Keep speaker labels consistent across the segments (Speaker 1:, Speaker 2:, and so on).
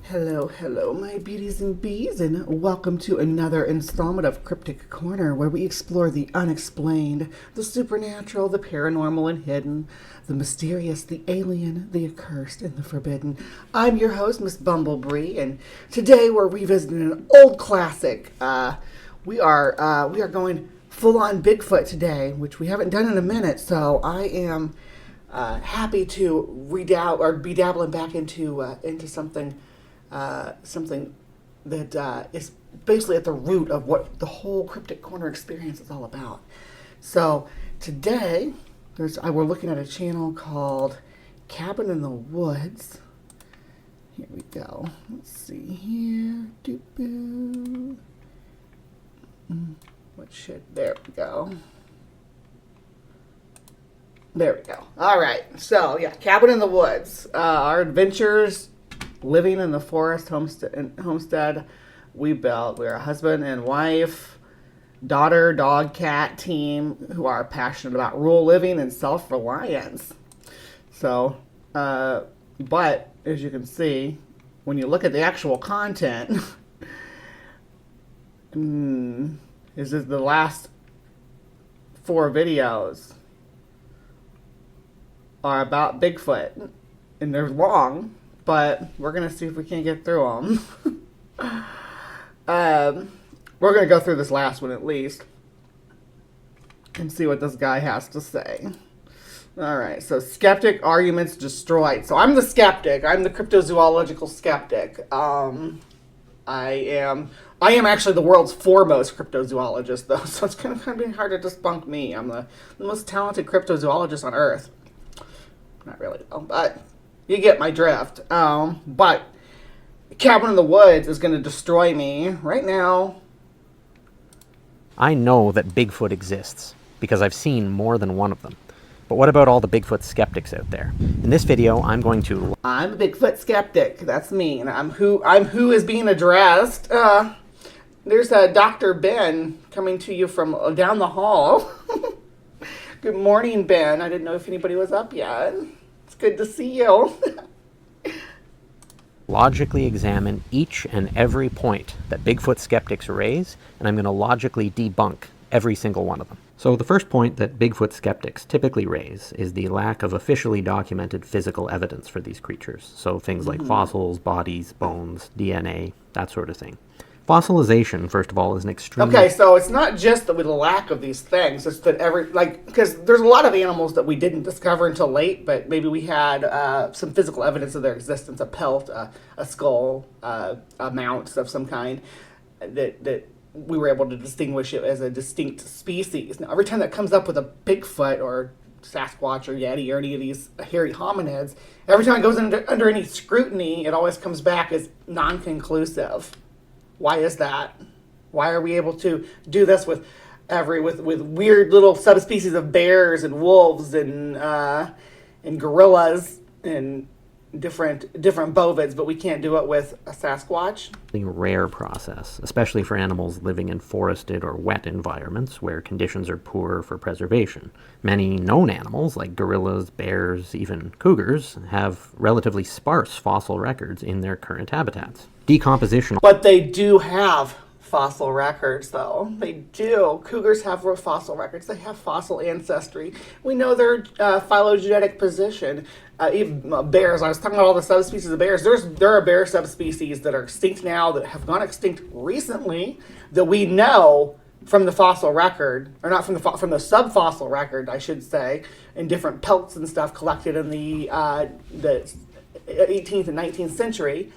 Speaker 1: Hello, my beauties and bees, and welcome to another installment of Cryptic Corner, where we explore the unexplained, the supernatural, the paranormal and hidden, the mysterious, the alien, the accursed, and the forbidden. I'm your host, Miss Bumblebee, and today we're revisiting an old classic. We are going full on Bigfoot today, which we haven't done in a minute. So I am happy to be dabbling back into something. Something that is basically at the root of what the whole Cryptic Corner experience is all about. So today, we're looking at a channel called Cabin in the Woods. Here we go. Let's see here. There we go. There we go. All right. So yeah, Cabin in the Woods. Our adventures living in the forest homestead we built. We're a husband and wife, daughter, dog, cat team who are passionate about rural living and self-reliance. So, but as you can see, when you look at the actual content, this is the last 4 videos are about Bigfoot, and they're long. But we're going to see if we can't get through them. We're going to go through this last one at least and see what this guy has to say. All right, so skeptic arguments destroyed. So I'm the skeptic. I'm the cryptozoological skeptic. I am actually the world's foremost cryptozoologist, though, so it's kind of being hard to debunk me. I'm the most talented cryptozoologist on Earth. Not really, though, but you get my drift. But Cabin in the Woods is going to destroy me right now.
Speaker 2: I know that Bigfoot exists because I've seen more than one of them. But what about all the Bigfoot skeptics out there? In this video, I'm a
Speaker 1: Bigfoot skeptic. That's me, and I'm who is being addressed. There's Dr. Ben coming to you from down the hall. Good morning, Ben. I didn't know if anybody was up yet. It's good to see you.
Speaker 2: logically examine each and every point that Bigfoot skeptics raise, and I'm going to logically debunk every single one of them. So the first point that Bigfoot skeptics typically raise is the lack of officially documented physical evidence for these creatures. So things like fossils, bodies, bones, DNA, that sort of thing. Fossilization, first of all, is an extremely...
Speaker 1: Okay, so it's not just that with the lack of these things, it's that because there's a lot of animals that we didn't discover until late, but maybe we had some physical evidence of their existence, a pelt, a skull, a mount of some kind, that we were able to distinguish it as a distinct species. Now, every time that comes up with a Bigfoot or Sasquatch or Yeti or any of these hairy hominids, every time it goes under any scrutiny, it always comes back as non-conclusive. Why is that? Why are we able to do this with weird little subspecies of bears and wolves and gorillas and different bovids, but we can't do it with a Sasquatch?
Speaker 2: A rare process, especially for animals living in forested or wet environments where conditions are poor for preservation. Many known animals, like gorillas, bears, even cougars, have relatively sparse fossil records in their current habitats. Decomposition.
Speaker 1: But they do have fossil records, though. They do. Cougars have fossil records. They have fossil ancestry. We know their phylogenetic position. Even bears, I was talking about all the subspecies of bears. There are bear subspecies that are extinct now, that have gone extinct recently, that we know from the fossil record, or not from the subfossil record, I should say, in different pelts and stuff collected in the 18th and 19th century.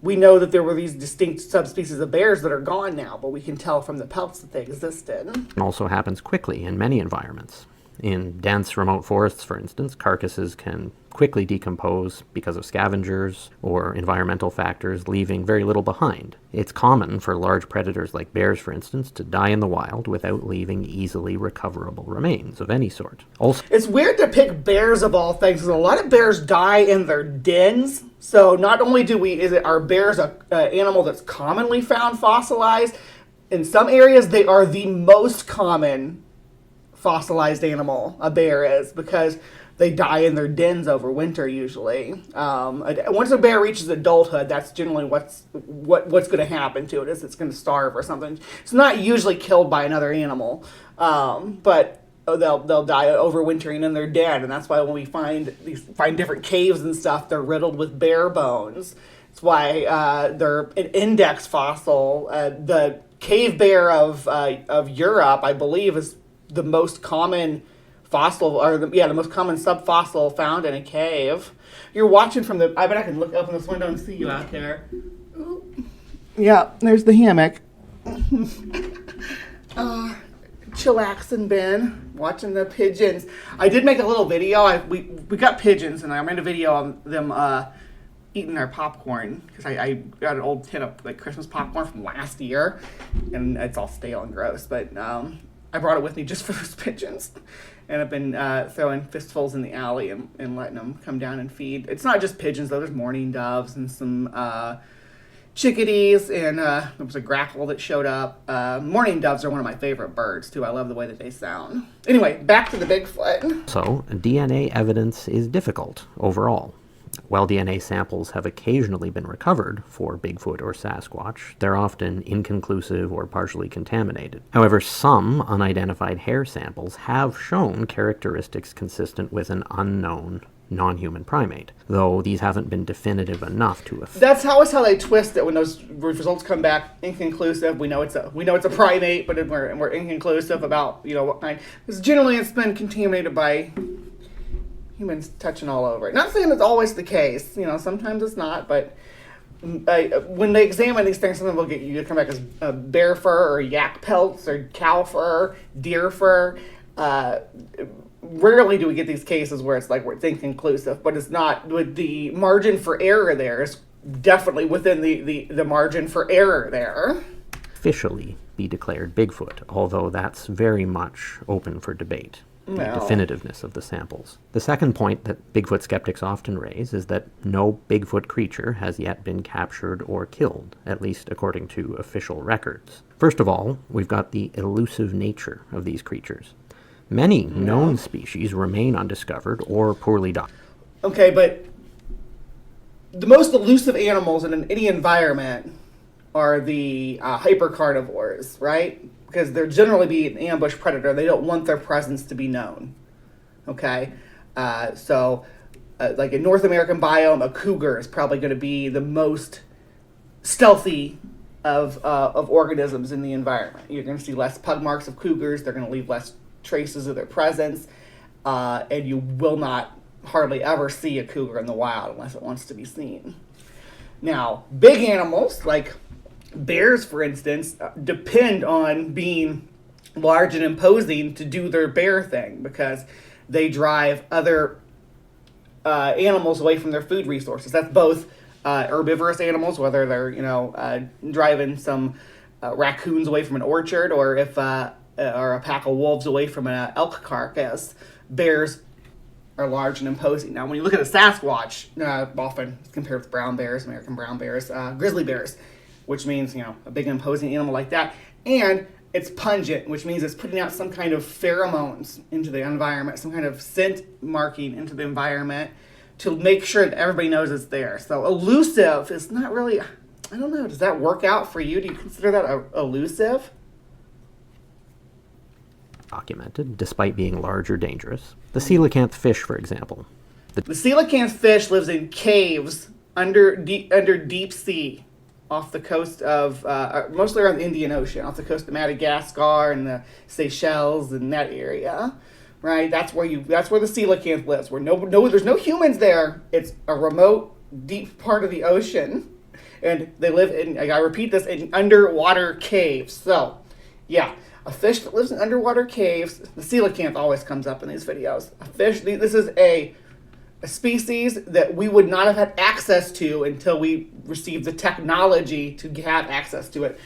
Speaker 1: We know that there were these distinct subspecies of bears that are gone now, but we can tell from the pelts that they existed.
Speaker 2: It also happens quickly in many environments. In dense, remote forests, for instance, carcasses can quickly decompose because of scavengers or environmental factors, leaving very little behind. It's common for large predators like bears, for instance, to die in the wild without leaving easily recoverable remains of any sort. Also,
Speaker 1: it's weird to pick bears of all things, because a lot of bears die in their dens. So not only are bears an animal that's commonly found fossilized, in some areas they are the most common fossilized animal a bear is, because they die in their dens over winter usually. Once a bear reaches adulthood, that's generally what's going to happen to it, is it's going to starve or something. It's not usually killed by another animal, but they'll die overwintering in their den, and that's why when we find different caves and stuff, they're riddled with bear bones. That's why they're an index fossil. The cave bear of Europe, I believe, is the most common fossil, or the most common subfossil found in a cave. You're watching from the. I bet I can look up in this window and see you out there. Yeah, there's the hammock. Chillaxing Ben, watching the pigeons. I did make a little video. We got pigeons, and I made a video on them eating their popcorn, because I got an old tin of like Christmas popcorn from last year, and it's all stale and gross. But I brought it with me just for those pigeons, and I've been throwing fistfuls in the alley and letting them come down and feed. It's not just pigeons though. There's mourning doves and some chickadees, and there was a grackle that showed up. Mourning doves are one of my favorite birds too. I love the way that they sound. Anyway, back to the Bigfoot.
Speaker 2: So, DNA evidence is difficult overall. While DNA samples have occasionally been recovered for Bigfoot or Sasquatch, they're often inconclusive or partially contaminated. However, some unidentified hair samples have shown characteristics consistent with an unknown non-human primate, though these haven't been definitive enough to affect.
Speaker 1: That's how they twist it when those results come back inconclusive. We know it's a primate, but we're inconclusive about what kind. Because generally it's been contaminated by humans touching all over it. Not saying it's always the case. Sometimes it's not, but when they examine these things, sometimes they'll get you to come back as bear fur or yak pelts or cow fur, deer fur. Rarely do we get these cases where it's inconclusive, but it's not. With the margin for error there is definitely within the margin for error there.
Speaker 2: Officially be declared Bigfoot, although that's very much open for debate. The definitiveness of the samples. The second point that Bigfoot skeptics often raise is that no Bigfoot creature has yet been captured or killed, at least according to official records. First of all, we've got the elusive nature of these creatures. Many known species remain undiscovered or poorly documented.
Speaker 1: Okay, but the most elusive animals in any environment are the hypercarnivores, right? Because they're generally be an ambush predator. They don't want their presence to be known. Okay? So in North American biome, a cougar is probably going to be the most stealthy of organisms in the environment. You're going to see less pug marks of cougars. They're going to leave less traces of their presence. And you will not hardly ever see a cougar in the wild unless it wants to be seen. Now, big animals like bears, for instance, depend on being large and imposing to do their bear thing, because they drive other animals away from their food resources. That's both herbivorous animals, whether they're driving some raccoons away from an orchard, or if or a pack of wolves away from an elk carcass. Bears are large and imposing. Now, when you look at a Sasquatch, often compared with brown bears, American brown bears, grizzly bears, which means, a big imposing animal like that. And it's pungent, which means it's putting out some kind of pheromones into the environment, some kind of scent marking into the environment to make sure that everybody knows it's there. So elusive is not really, I don't know, does that work out for you? Do you consider that elusive?
Speaker 2: Documented, despite being large or dangerous. The coelacanth fish, for example.
Speaker 1: The coelacanth fish lives in caves under deep sea, off the coast of, mostly around the Indian Ocean, off the coast of Madagascar and the Seychelles and that area, right? That's where the coelacanth lives. Where there's no humans there. It's a remote, deep part of the ocean, and they live in, I repeat this, in underwater caves. So, yeah, a fish that lives in underwater caves. The coelacanth always comes up in these videos. A fish. This is a species that we would not have had access to until we received the technology to have access to it.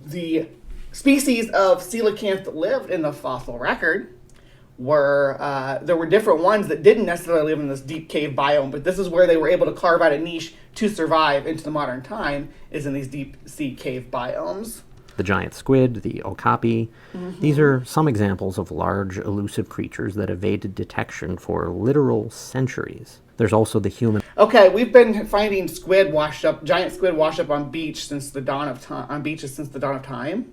Speaker 1: The species of coelacanth that lived in the fossil record there were different ones that didn't necessarily live in this deep cave biome, but this is where they were able to carve out a niche to survive into the modern time, is in these deep sea cave biomes.
Speaker 2: the giant squid, the okapi. These are some examples of large, elusive creatures that evaded detection for literal centuries. There's also the human...
Speaker 1: Okay, we've been finding squid washed up, giant squid washed up on beaches since the dawn of time,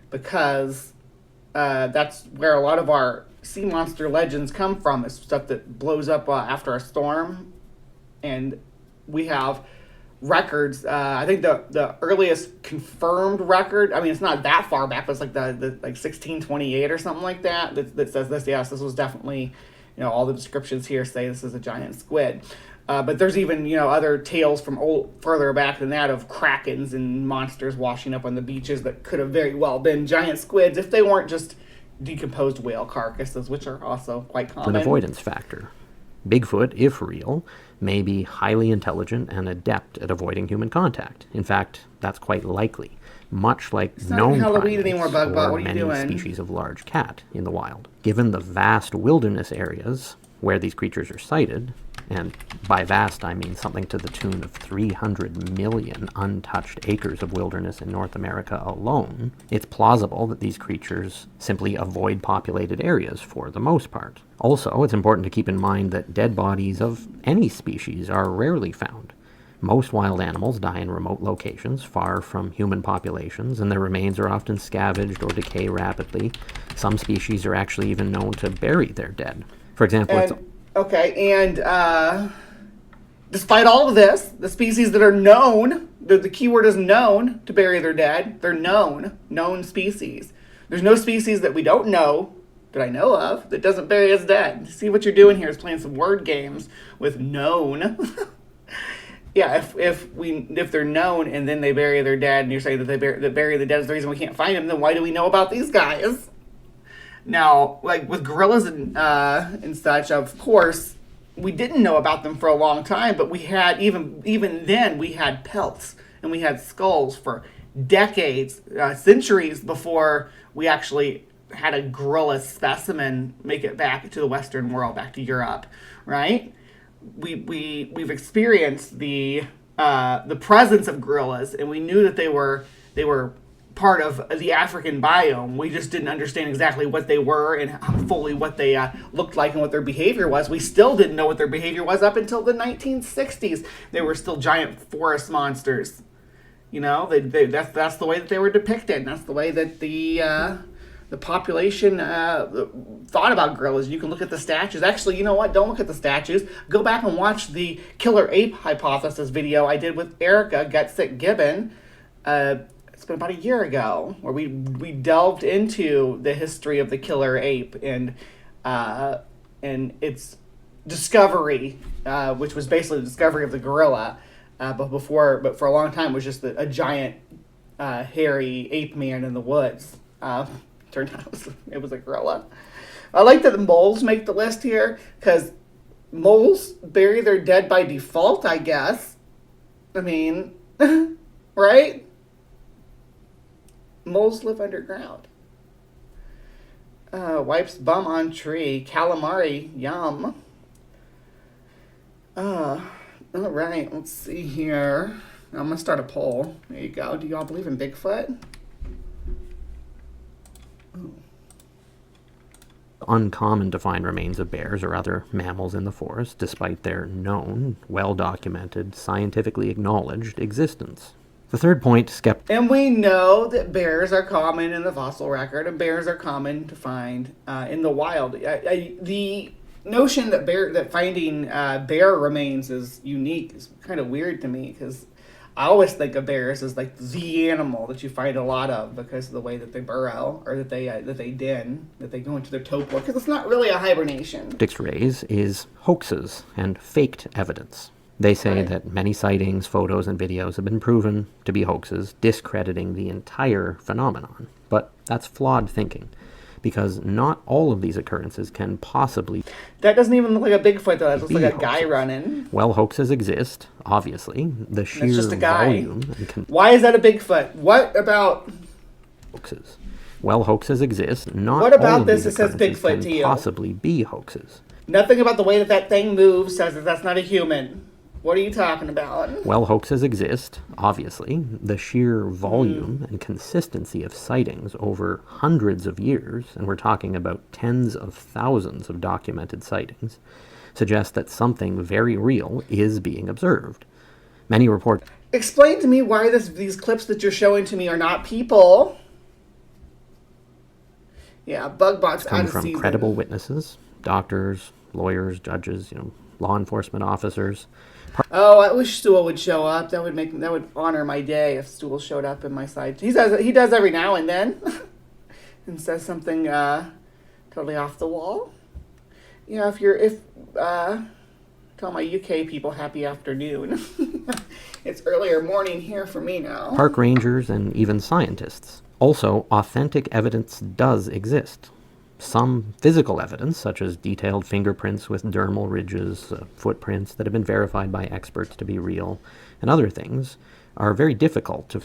Speaker 1: because that's where a lot of our sea monster legends come from. Is stuff that blows up after a storm, and we have records. I think the earliest confirmed record. I mean, it's not that far back, but it's like the 1628 or something like that. That says this. Yes, this was definitely. All the descriptions here say this is a giant squid. But there's even, other tales from further back than that of krakens and monsters washing up on the beaches that could have very well been giant squids if they weren't just decomposed whale carcasses, which are also quite common.
Speaker 2: An avoidance factor. Bigfoot, if real, may be highly intelligent and adept at avoiding human contact. In fact, that's quite likely, much like known primates or many species of large cat in the wild. Given the vast wilderness areas where these creatures are sighted, and by vast I mean something to the tune of 300 million untouched acres of wilderness in North America alone, it's plausible that these creatures simply avoid populated areas for the most part. Also, it's important to keep in mind that dead bodies of any species are rarely found. Most wild animals die in remote locations, far from human populations, and their remains are often scavenged or decay rapidly. Some species are actually even known to bury their dead. For example,
Speaker 1: despite all of this, the species that are known, the keyword is known to bury their dead. They're known species. There's no species that we don't know, that I know of, that doesn't bury its dead. See what you're doing here is playing some word games with known. Yeah, if they're known and then they bury their dead, and you're saying that they bury the dead is the reason we can't find them, then why do we know about these guys? Now, like with gorillas and such, of course, we didn't know about them for a long time, but we had even then we had pelts and we had skulls for decades, centuries before we actually had a gorilla specimen make it back to the Western world, back to Europe, right? We've experienced the presence of gorillas, and we knew that they were part of the African biome. We just didn't understand exactly what they were and fully what they looked like and what their behavior was. We still didn't know what their behavior was up until the 1960s. They were still giant forest monsters. That's the way that they were depicted. That's the way that the population thought about gorillas. You can look at the statues. Actually, you know what? Don't look at the statues. Go back and watch the killer ape hypothesis video I did with Erica Gutsick Gibbon. It's been about a year ago, where we delved into the history of the killer ape and its discovery, which was basically the discovery of the gorilla. But for a long time, it was just a giant hairy ape man in the woods. Turned out it was a gorilla. I like that the moles make the list here, because moles bury their dead by default, I guess. I mean, right? Moles live underground. Wipes bum on tree. Calamari, yum. All right, let's see here. I'm going to start a poll. There you go. Do y'all believe in Bigfoot?
Speaker 2: Uncommon to find remains of bears or other mammals in the forest, despite their known, well-documented, scientifically acknowledged existence. The third point,
Speaker 1: And we know that bears are common in the fossil record, and bears are common to find in the wild. The notion that finding bear remains is unique is kind of weird to me, because I always think of bears as like the animal that you find a lot of because of the way that they burrow, or that they den, that they go into their torpor, because it's not really a hibernation.
Speaker 2: Raise is hoaxes and faked evidence. They say that many sightings, photos, and videos have been proven to be hoaxes, discrediting the entire phenomenon. But that's flawed thinking, because not all of these occurrences can possibly...
Speaker 1: That doesn't even look like a Bigfoot, though. That looks like a guy running.
Speaker 2: Well, hoaxes exist, obviously. The sheer
Speaker 1: just a guy.
Speaker 2: volume...
Speaker 1: Why is that a Bigfoot? What about...
Speaker 2: Hoaxes. Well, hoaxes exist. Not
Speaker 1: what about
Speaker 2: all of
Speaker 1: this
Speaker 2: these
Speaker 1: that says Bigfoot
Speaker 2: can
Speaker 1: to you?
Speaker 2: Possibly be hoaxes.
Speaker 1: Nothing about the way that thing moves says that that's not a human. What are you talking about?
Speaker 2: Well, hoaxes exist, obviously. The sheer volume and consistency of sightings over hundreds of years, and we're talking about tens of thousands of documented sightings, suggests that something very real is being observed. Many report...
Speaker 1: Explain to me why these clips that you're showing to me are not people. Yeah, bug bots
Speaker 2: come from credible witnesses, doctors, lawyers, judges, law enforcement officers.
Speaker 1: Oh, I wish Stool would show up. That would honor my day if Stool showed up in my side. He does every now and then, and says something totally off the wall. Tell my UK people happy afternoon. It's earlier morning here for me now.
Speaker 2: Park rangers and even scientists. Also, authentic evidence does exist. Some physical evidence, such as detailed fingerprints with dermal ridges, footprints that have been verified by experts to be real, and other things, are very difficult to...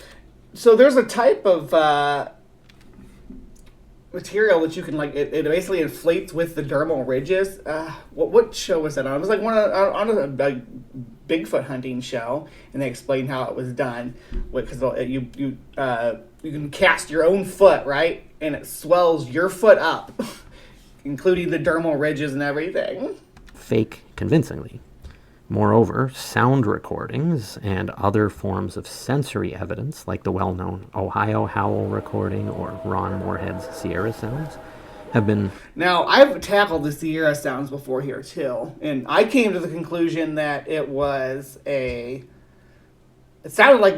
Speaker 1: So there's a type of material that you can, it basically inflates with the dermal ridges. What show was that on? It was like on a Bigfoot hunting show, and they explained how it was done. Because you can cast your own foot, right? And it swells your foot up, including the dermal ridges and everything.
Speaker 2: Fake convincingly. Moreover, sound recordings and other forms of sensory evidence, like the well-known Ohio Howl recording or Ron Moorhead's Sierra sounds, have been...
Speaker 1: Now, I've tackled the Sierra sounds before here, too. And I came to the conclusion that it was It sounded like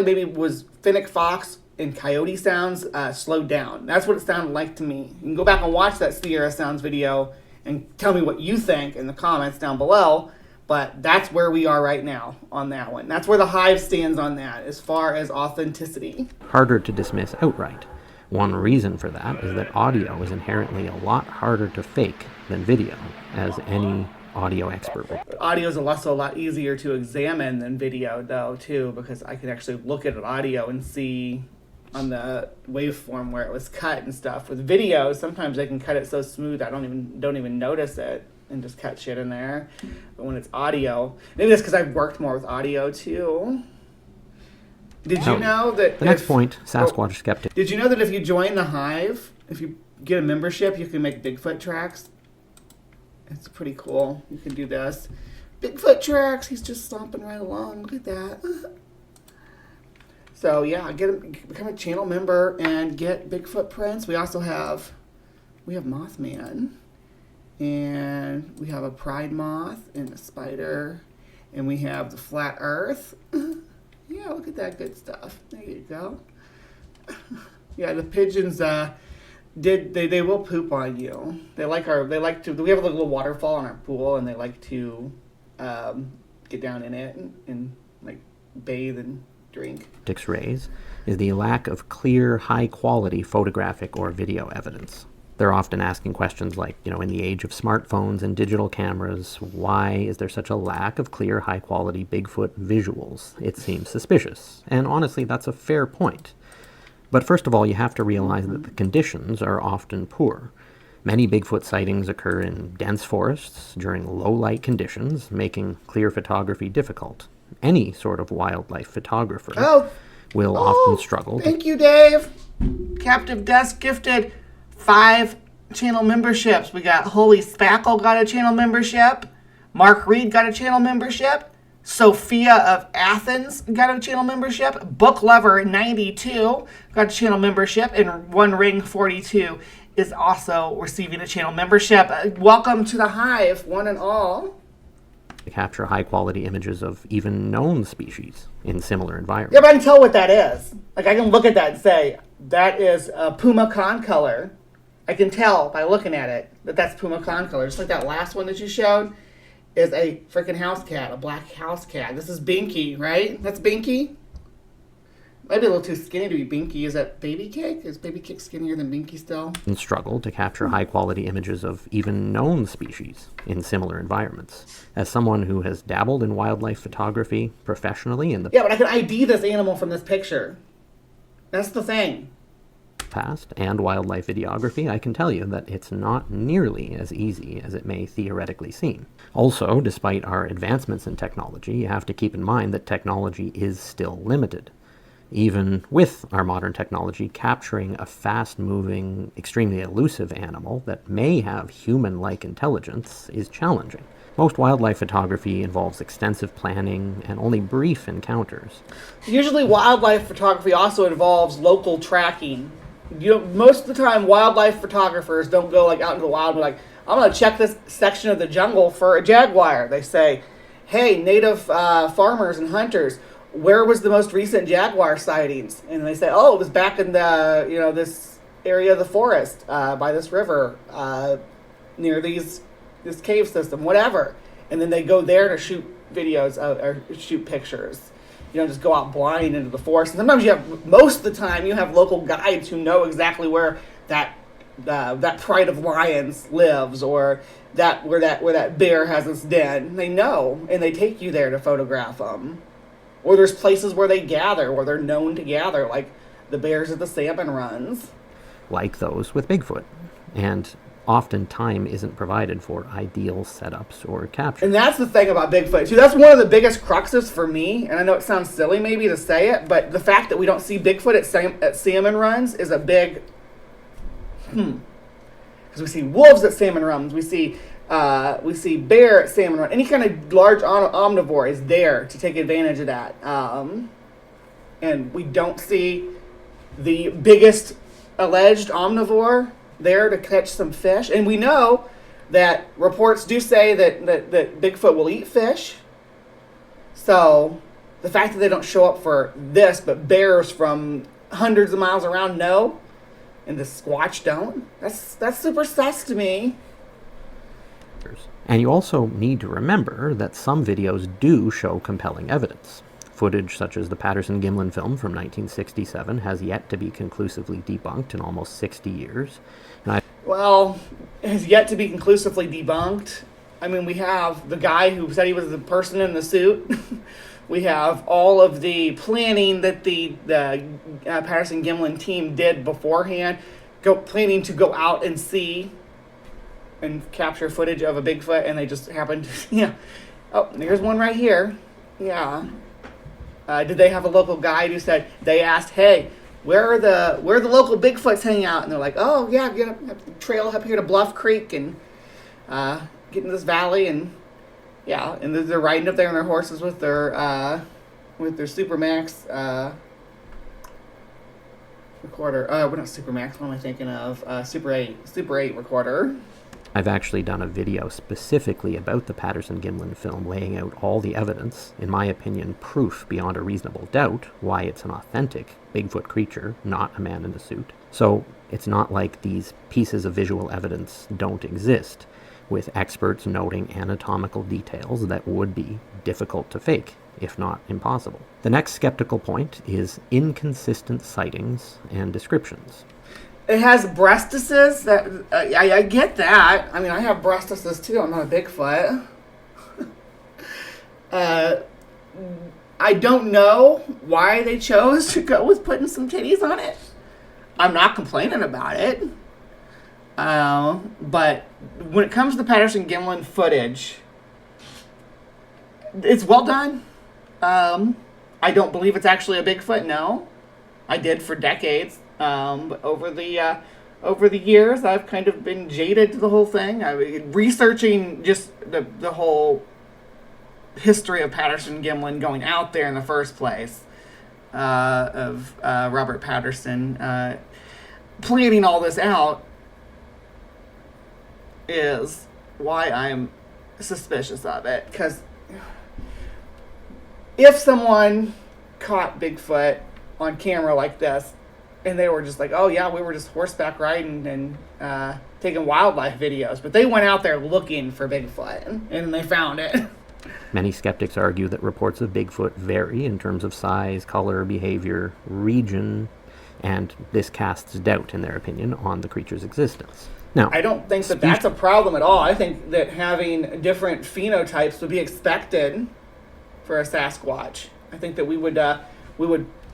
Speaker 1: maybe was Finnick Fox and coyote sounds slowed down. That's what it sounded like to me. You can go back and watch that Sierra Sounds video and tell me what you think in the comments down below. But that's where we are right now on that one. That's where the Hive stands on that as far as authenticity.
Speaker 2: Harder to dismiss outright. One reason for that is that audio is inherently a lot harder to fake than video, as any audio expert will.
Speaker 1: Audio is also a lot easier to examine than video, though, too, because I can actually look at an audio and see on the waveform where it was cut and stuff. With video, sometimes they can cut it so smooth I don't even notice it and just cut shit in there. But when it's audio, maybe that's because I've worked more with audio too. Did you know that
Speaker 2: the next point, Sasquatch skeptic.
Speaker 1: Did you know that if you join the Hive, if you get a membership, you can make Bigfoot tracks? It's pretty cool. You can do this. Bigfoot tracks. He's just stomping right along. Look at that. So yeah, become a channel member and get Bigfoot prints. We also have Mothman, and we have a pride moth and a spider, and we have the flat Earth. Yeah, look at that good stuff. There you go. Yeah, the pigeons they will poop on you. We have a little waterfall in our pool, and they like to get down in it and like bathe and drink.
Speaker 2: Rays is the lack of clear, high-quality photographic or video evidence. They're often asking questions like, in the age of smartphones and digital cameras, why is there such a lack of clear, high-quality Bigfoot visuals? It seems suspicious. And honestly, that's a fair point. But first of all, you have to realize that the conditions are often poor. Many Bigfoot sightings occur in dense forests during low-light conditions, making clear photography difficult. Any sort of wildlife photographer will often struggle.
Speaker 1: Thank you, Dave. Captive Desk gifted 5 channel memberships. We got Holy Spackle got a channel membership. Mark Reed got a channel membership. Sophia of Athens got a channel membership. Book Lover 92 got a channel membership. And One Ring 42 is also receiving a channel membership. Welcome to the Hive, one and all.
Speaker 2: To capture high-quality images of even known species in similar environments.
Speaker 1: Yeah, but I can tell what that is. Like, I can look at that and say, that is a puma con color. I can tell by looking at it that that's puma con color. Just like that last one that you showed is a freaking house cat, a black house cat. This is Binky, right? That's Binky? Might be a little too skinny to be Binky. Is that Baby Cake? Is Baby Cake skinnier than Binky still?
Speaker 2: And struggle to capture high-quality images of even known species in similar environments. As someone who has dabbled in wildlife photography professionally in the...
Speaker 1: Yeah, but I can ID this animal from this picture. That's the thing.
Speaker 2: past and wildlife videography, I can tell you that it's not nearly as easy as it may theoretically seem. Also, despite our advancements in technology, you have to keep in mind that technology is still limited. Even with our modern technology, capturing a fast-moving, extremely elusive animal that may have human-like intelligence is challenging. Most wildlife photography involves extensive planning and only brief encounters.
Speaker 1: Usually wildlife photography also involves local tracking. Most of the time wildlife photographers don't go out into the wild and be like, I'm going to check this section of the jungle for a jaguar. They say, hey, native farmers and hunters, where was the most recent jaguar sightings? And they say, oh, it was back in the, this area of the forest by this river near this cave system, whatever. And then they go there to shoot videos or shoot pictures. You don't just go out blind into the forest. And sometimes most of the time, you have local guides who know exactly where that pride of lions lives, or where that bear has its den. They know, and they take you there to photograph them. Or there's places where they gather, where they're known to gather, like the bears at the salmon runs.
Speaker 2: Like those with Bigfoot. And often time isn't provided for ideal setups or capture.
Speaker 1: And that's the thing about Bigfoot, too. That's one of the biggest cruxes for me, and I know it sounds silly maybe to say it, but the fact that we don't see Bigfoot at salmon runs is a big because we see wolves at salmon runs, we see bear at salmon run. Any kind of large omnivore is there to take advantage of that. And we don't see the biggest alleged omnivore there to catch some fish. And we know that reports do say that Bigfoot will eat fish. So the fact that they don't show up for this, but bears from hundreds of miles around know, and the Sasquatch don't, that's super sus to me.
Speaker 2: And you also need to remember that some videos do show compelling evidence. Footage such as the Patterson-Gimlin film from 1967 has yet to be conclusively debunked in almost 60 years.
Speaker 1: Well, it has yet to be conclusively debunked. I mean, we have the guy who said he was the person in the suit. We have all of the planning that the Patterson-Gimlin team did beforehand, planning to go out and see and capture footage of a Bigfoot, and they just happened to, oh, there's one right here. Yeah. Did they have a local guide who said, they asked, hey, where are the local Bigfoots hanging out? And they're like, oh, yeah, get a trail up here to Bluff Creek and get in this valley, and yeah, and they're riding up there on their horses with their Supermax recorder. We're not Supermax, what am I thinking of? Super 8 recorder.
Speaker 2: I've actually done a video specifically about the Patterson-Gimlin film, laying out all the evidence, in my opinion, proof beyond a reasonable doubt, why it's an authentic Bigfoot creature, not a man in a suit. So it's not like these pieces of visual evidence don't exist, with experts noting anatomical details that would be difficult to fake, if not impossible. The next skeptical point is inconsistent sightings and descriptions.
Speaker 1: It has breastises. I get that. I mean, I have breastises too. I'm not a Bigfoot. I don't know why they chose to go with putting some titties on it. I'm not complaining about it. But when it comes to Patterson-Gimlin footage, it's well done. I don't believe it's actually a Bigfoot. No, I did for decades. But over the years, I've kind of been jaded to the whole thing. Researching just the whole history of Patterson-Gimlin going out there in the first place, of Robert Patterson, planning all this out, is why I'm suspicious of it. Because if someone caught Bigfoot on camera like this, and they were just like, oh yeah, we were just horseback riding and taking wildlife videos, but they went out there looking for Bigfoot, and they found it.
Speaker 2: Many skeptics argue that reports of Bigfoot vary in terms of size, color, behavior, region, and this casts doubt, in their opinion, on the creature's existence. Now,
Speaker 1: I don't think that that's a problem at all. I think that having different phenotypes would be expected for a Sasquatch. I think that we would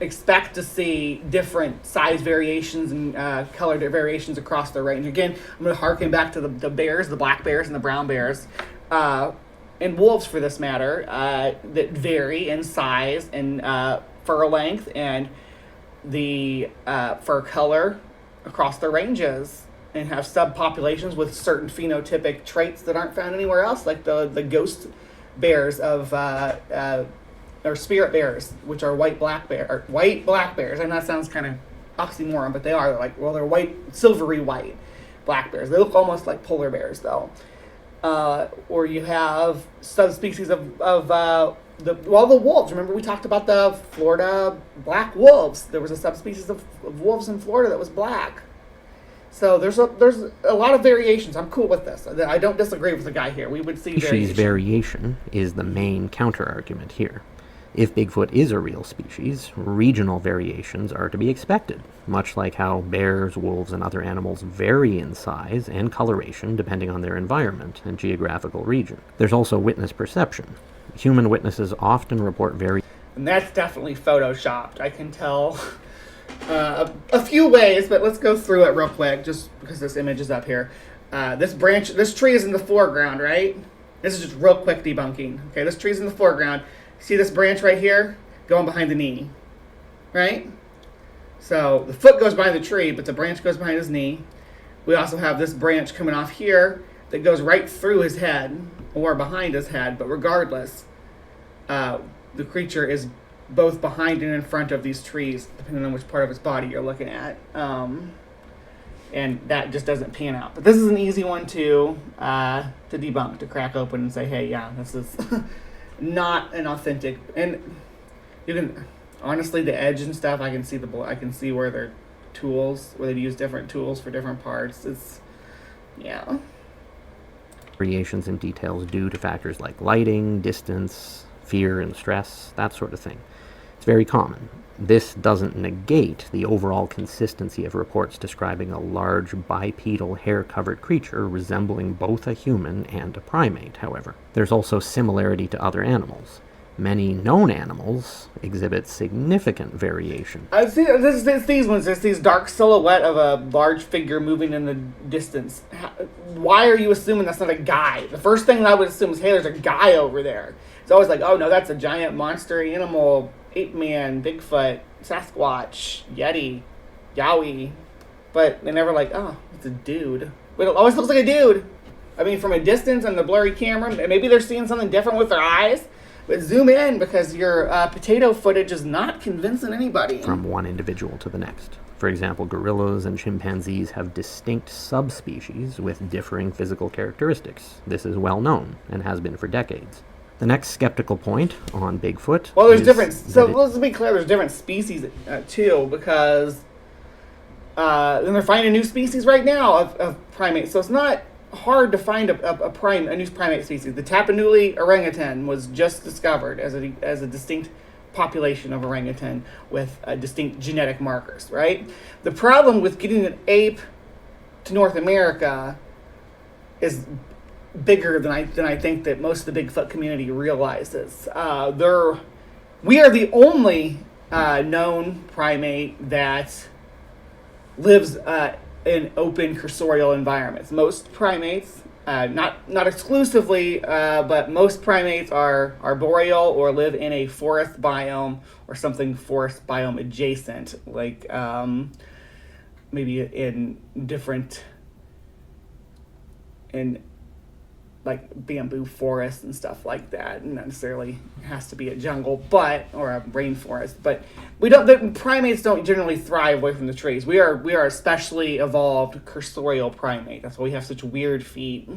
Speaker 1: expect to see different size variations and color variations across the range. Again, I'm going to harken back to the bears, the black bears and the brown bears, and wolves for this matter, that vary in size and fur length and the fur color across the ranges, and have subpopulations with certain phenotypic traits that aren't found anywhere else, like the ghost bears of or spirit bears, which are white black bears. And that sounds kind of oxymoron, but they are. They're white, silvery white black bears. They look almost like polar bears, though. Or you have subspecies of the wolves. Remember we talked about the Florida black wolves. There was a subspecies of wolves in Florida that was black. So there's a lot of variations. I'm cool with this. I don't disagree with the guy here. We would see
Speaker 2: variation. Variation is the main counter-argument here. If Bigfoot is a real species, regional variations are to be expected, much like how bears, wolves, and other animals vary in size and coloration depending on their environment and geographical region. There's also witness perception. Human witnesses often report
Speaker 1: and that's definitely photoshopped. I can tell a few ways, but let's go through it real quick, just because this image is up here. This tree is in the foreground, right? This is just real quick debunking. Okay, this tree is in the foreground. See this branch right here going behind the knee, right? So the foot goes behind the tree, but the branch goes behind his knee. We also have this branch coming off here that goes right through his head or behind his head, but regardless, the creature is both behind and in front of these trees, depending on which part of his body you're looking at. And that just doesn't pan out. But this is an easy one to debunk, to crack open and say, hey, yeah, this is not an authentic. And you can honestly, the edge and stuff, I can see where they're tools, where they use different tools for different parts. It's
Speaker 2: variations in details due to factors like lighting, distance, fear and stress, that sort of thing. It's very common. This doesn't negate the overall consistency of reports describing a large bipedal hair-covered creature resembling both a human and a primate, however. There's also similarity to other animals. Many known animals exhibit significant variation.
Speaker 1: I see these ones. There's these dark silhouette of a large figure moving in the distance. Why are you assuming that's not a guy? The first thing that I would assume is, hey, there's a guy over there. It's always like, oh no, that's a giant monster animal, ape man, Bigfoot, Sasquatch, Yeti, Yowie. But they're never like, oh, it's a dude. But it always looks like a dude. I mean, from a distance and the blurry camera, maybe they're seeing something different with their eyes. But zoom in, because your potato footage is not convincing anybody.
Speaker 2: From one individual to the next. For example, gorillas and chimpanzees have distinct subspecies with differing physical characteristics. This is well known and has been for decades. The next skeptical point on Bigfoot.
Speaker 1: Well, there's different. So let's be clear. There's different species too, because and they're finding a new species right now of primates. So it's not hard to find a new primate species. The Tapanuli orangutan was just discovered as a distinct population of orangutan with distinct genetic markers. Right. The problem with getting an ape to North America is bigger than I think that most of the Bigfoot community realizes. We are the only known primate that lives in open cursorial environments. Most primates, not exclusively, but most primates are arboreal or live in a forest biome or something forest biome adjacent, like maybe in different like bamboo forests and stuff like that. Not necessarily has to be a jungle, or a rainforest. But the primates don't generally thrive away from the trees. We are a specially evolved cursorial primate. That's why we have such weird feet,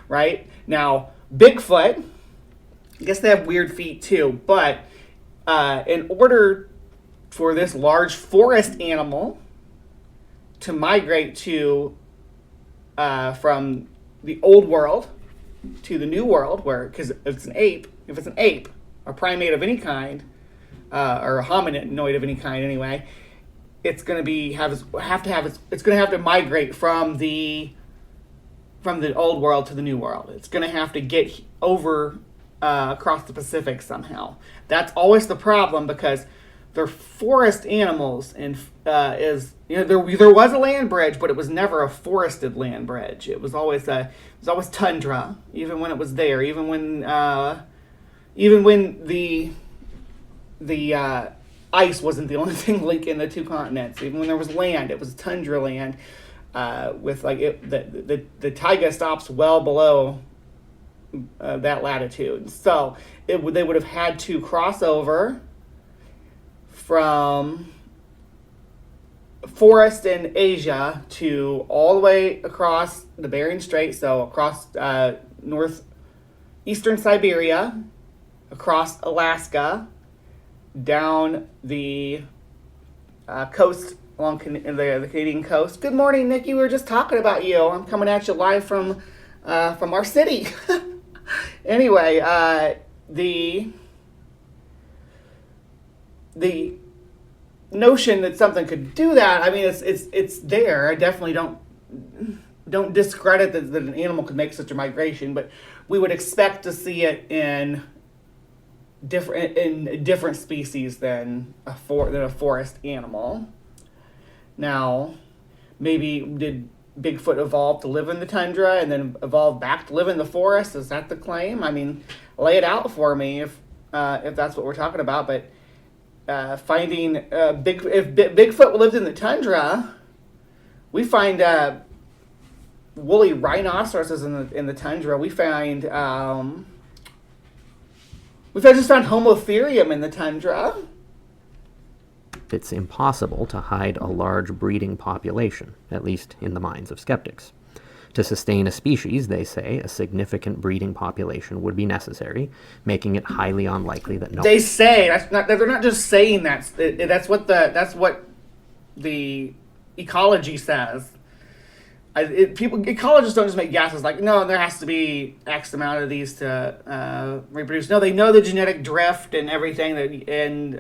Speaker 1: right? Now, Bigfoot, I guess they have weird feet too, but in order for this large forest animal to migrate to from the old world to the new world, because if it's an ape, a primate of any kind, or a hominoid of any kind anyway, it's going to have to migrate from the old world to the new world. It's going to have to get over across the Pacific somehow. That's always the problem, because they're forest animals, and there was a land bridge, but it was never a forested land bridge. It was always tundra, even when it was there, even when the ice wasn't the only thing linking the two continents. Even when there was land, it was tundra land. With the taiga stops well below that latitude, so they would have had to cross over from forest in Asia to all the way across the Bering Strait, so across northeastern Siberia, across Alaska, down the coast along the Canadian coast. Good morning, Nikki. We were just talking about you. I'm coming at you live from our city. Anyway, the notion that something could do that, I mean, it's there. I definitely don't discredit that an animal could make such a migration, but we would expect to see it in different species than a forest animal. Now, maybe did Bigfoot evolve to live in the tundra and then evolve back to live in the forest? Is that the claim? I mean, lay it out for me if that's what we're talking about. But finding if Bigfoot lived in the tundra, we find woolly rhinoceroses in the tundra. We find just found Homotherium in the tundra.
Speaker 2: It's impossible to hide a large breeding population, at least in the minds of skeptics. To sustain a species, they say, a significant breeding population would be necessary, making it highly unlikely that no.
Speaker 1: They say they're not just saying that. That's what the ecology says. Ecologists don't just make guesses like, no, there has to be X amount of these to reproduce. No, they know the genetic drift and everything and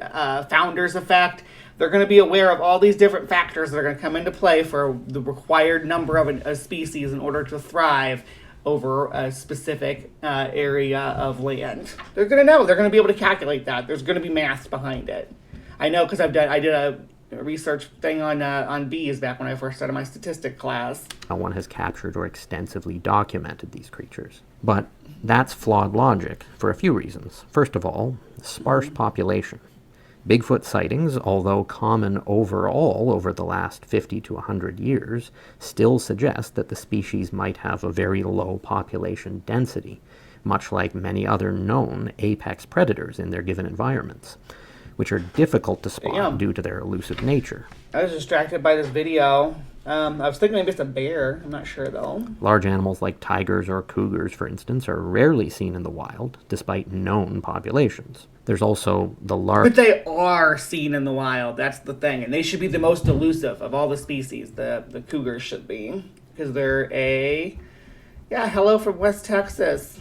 Speaker 1: founder's effect. They're going to be aware of all these different factors that are going to come into play for the required number of a species in order to thrive over a specific area of land. They're going to know. They're going to be able to calculate that. There's going to be math behind it. I know because I did a research thing on bees back when I first started my statistic class.
Speaker 2: No one has captured or extensively documented these creatures. But that's flawed logic for a few reasons. First of all, sparse population. Bigfoot sightings, although common overall over the last 50 to 100 years, still suggest that the species might have a very low population density, much like many other known apex predators in their given environments, which are difficult to spot due to their elusive nature.
Speaker 1: I was distracted by this video. I was thinking maybe it's a bear. I'm not sure, though.
Speaker 2: Large animals like tigers or cougars, for instance, are rarely seen in the wild, despite known populations. There's also the large...
Speaker 1: But they are seen in the wild. That's the thing. And they should be the most elusive of all the species. The cougars should be. Because they're hello from West Texas.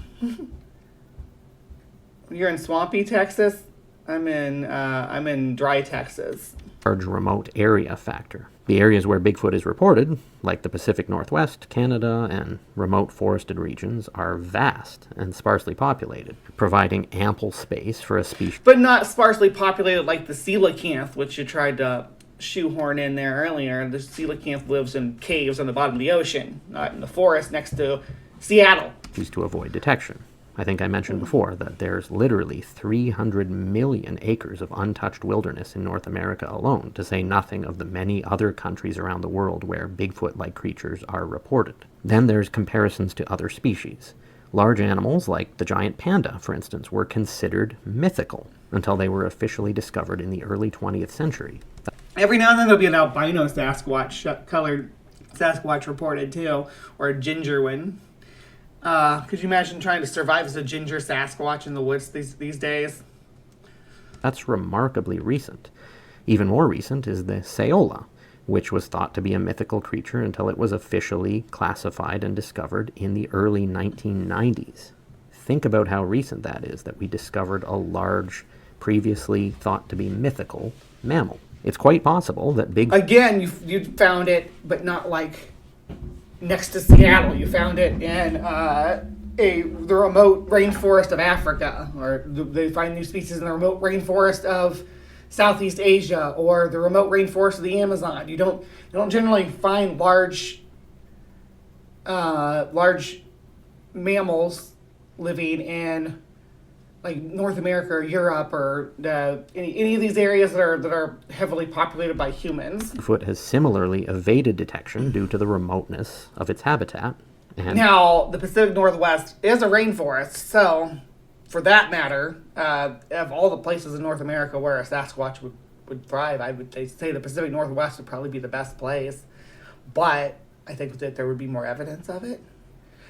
Speaker 1: You're in swampy Texas? I'm in dry Texas.
Speaker 2: Large remote area factor. The areas where Bigfoot is reported, like the Pacific Northwest, Canada, and remote forested regions, are vast and sparsely populated, providing ample space for a species.
Speaker 1: But not sparsely populated like the coelacanth, which you tried to shoehorn in there earlier. The coelacanth lives in caves on the bottom of the ocean, not in the forest next to Seattle.
Speaker 2: To avoid detection. I think I mentioned before that there's literally 300 million acres of untouched wilderness in North America alone, to say nothing of the many other countries around the world where Bigfoot-like creatures are reported. Then there's comparisons to other species. Large animals like the giant panda, for instance, were considered mythical until they were officially discovered in the early 20th century.
Speaker 1: Every now and then there'll be an albino Sasquatch, colored Sasquatch reported too, or a ginger one. Could you imagine trying to survive as a ginger Sasquatch in the woods these days?
Speaker 2: That's remarkably recent. Even more recent is the Saola, which was thought to be a mythical creature until it was officially classified and discovered in the early 1990s. Think about how recent that is, that we discovered a large, previously thought to be mythical mammal. It's quite possible that
Speaker 1: Again, you found it, but not like next to Seattle. You found it in the remote rainforest of Africa, or they find new species in the remote rainforest of Southeast Asia or the remote rainforest of the Amazon. You don't generally find large mammals living in like North America or Europe or any of these areas that are heavily populated by humans.
Speaker 2: Bigfoot has similarly evaded detection due to the remoteness of its habitat. And
Speaker 1: now, the Pacific Northwest is a rainforest, so for that matter, of all the places in North America where a Sasquatch would thrive, I would say the Pacific Northwest would probably be the best place. But I think that there would be more evidence of it.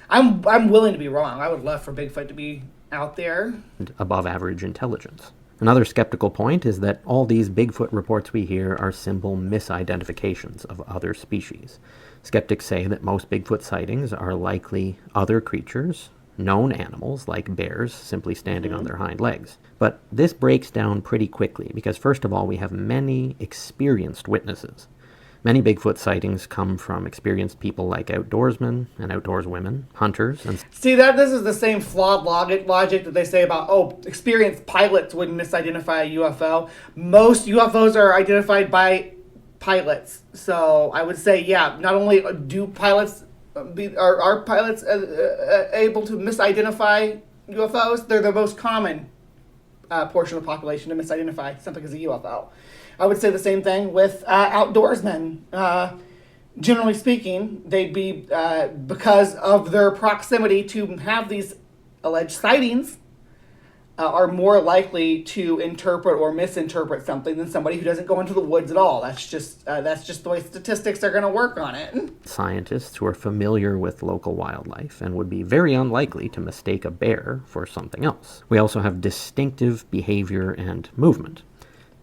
Speaker 1: I'm willing to be wrong. I would love for Bigfoot to be out there.
Speaker 2: Above average intelligence. Another skeptical point is that all these Bigfoot reports we hear are simple misidentifications of other species. Skeptics say that most Bigfoot sightings are likely other creatures, known animals like bears simply standing on their hind legs. But this breaks down pretty quickly because, first of all, we have many experienced witnesses. Many Bigfoot sightings come from experienced people like outdoorsmen and outdoorswomen, hunters, and...
Speaker 1: See, this is the same flawed logic that they say about, experienced pilots wouldn't misidentify a UFO. Most UFOs are identified by pilots. So I would say, yeah, not only do pilots... are pilots able to misidentify UFOs, they're the most common portion of the population to misidentify something as a UFO. I would say the same thing with outdoorsmen. Generally speaking, they'd be, because of their proximity to have these alleged sightings, are more likely to interpret or misinterpret something than somebody who doesn't go into the woods at all. That's just the way statistics are going to work on it.
Speaker 2: Scientists who are familiar with local wildlife and would be very unlikely to mistake a bear for something else. We also have distinctive behavior and movement.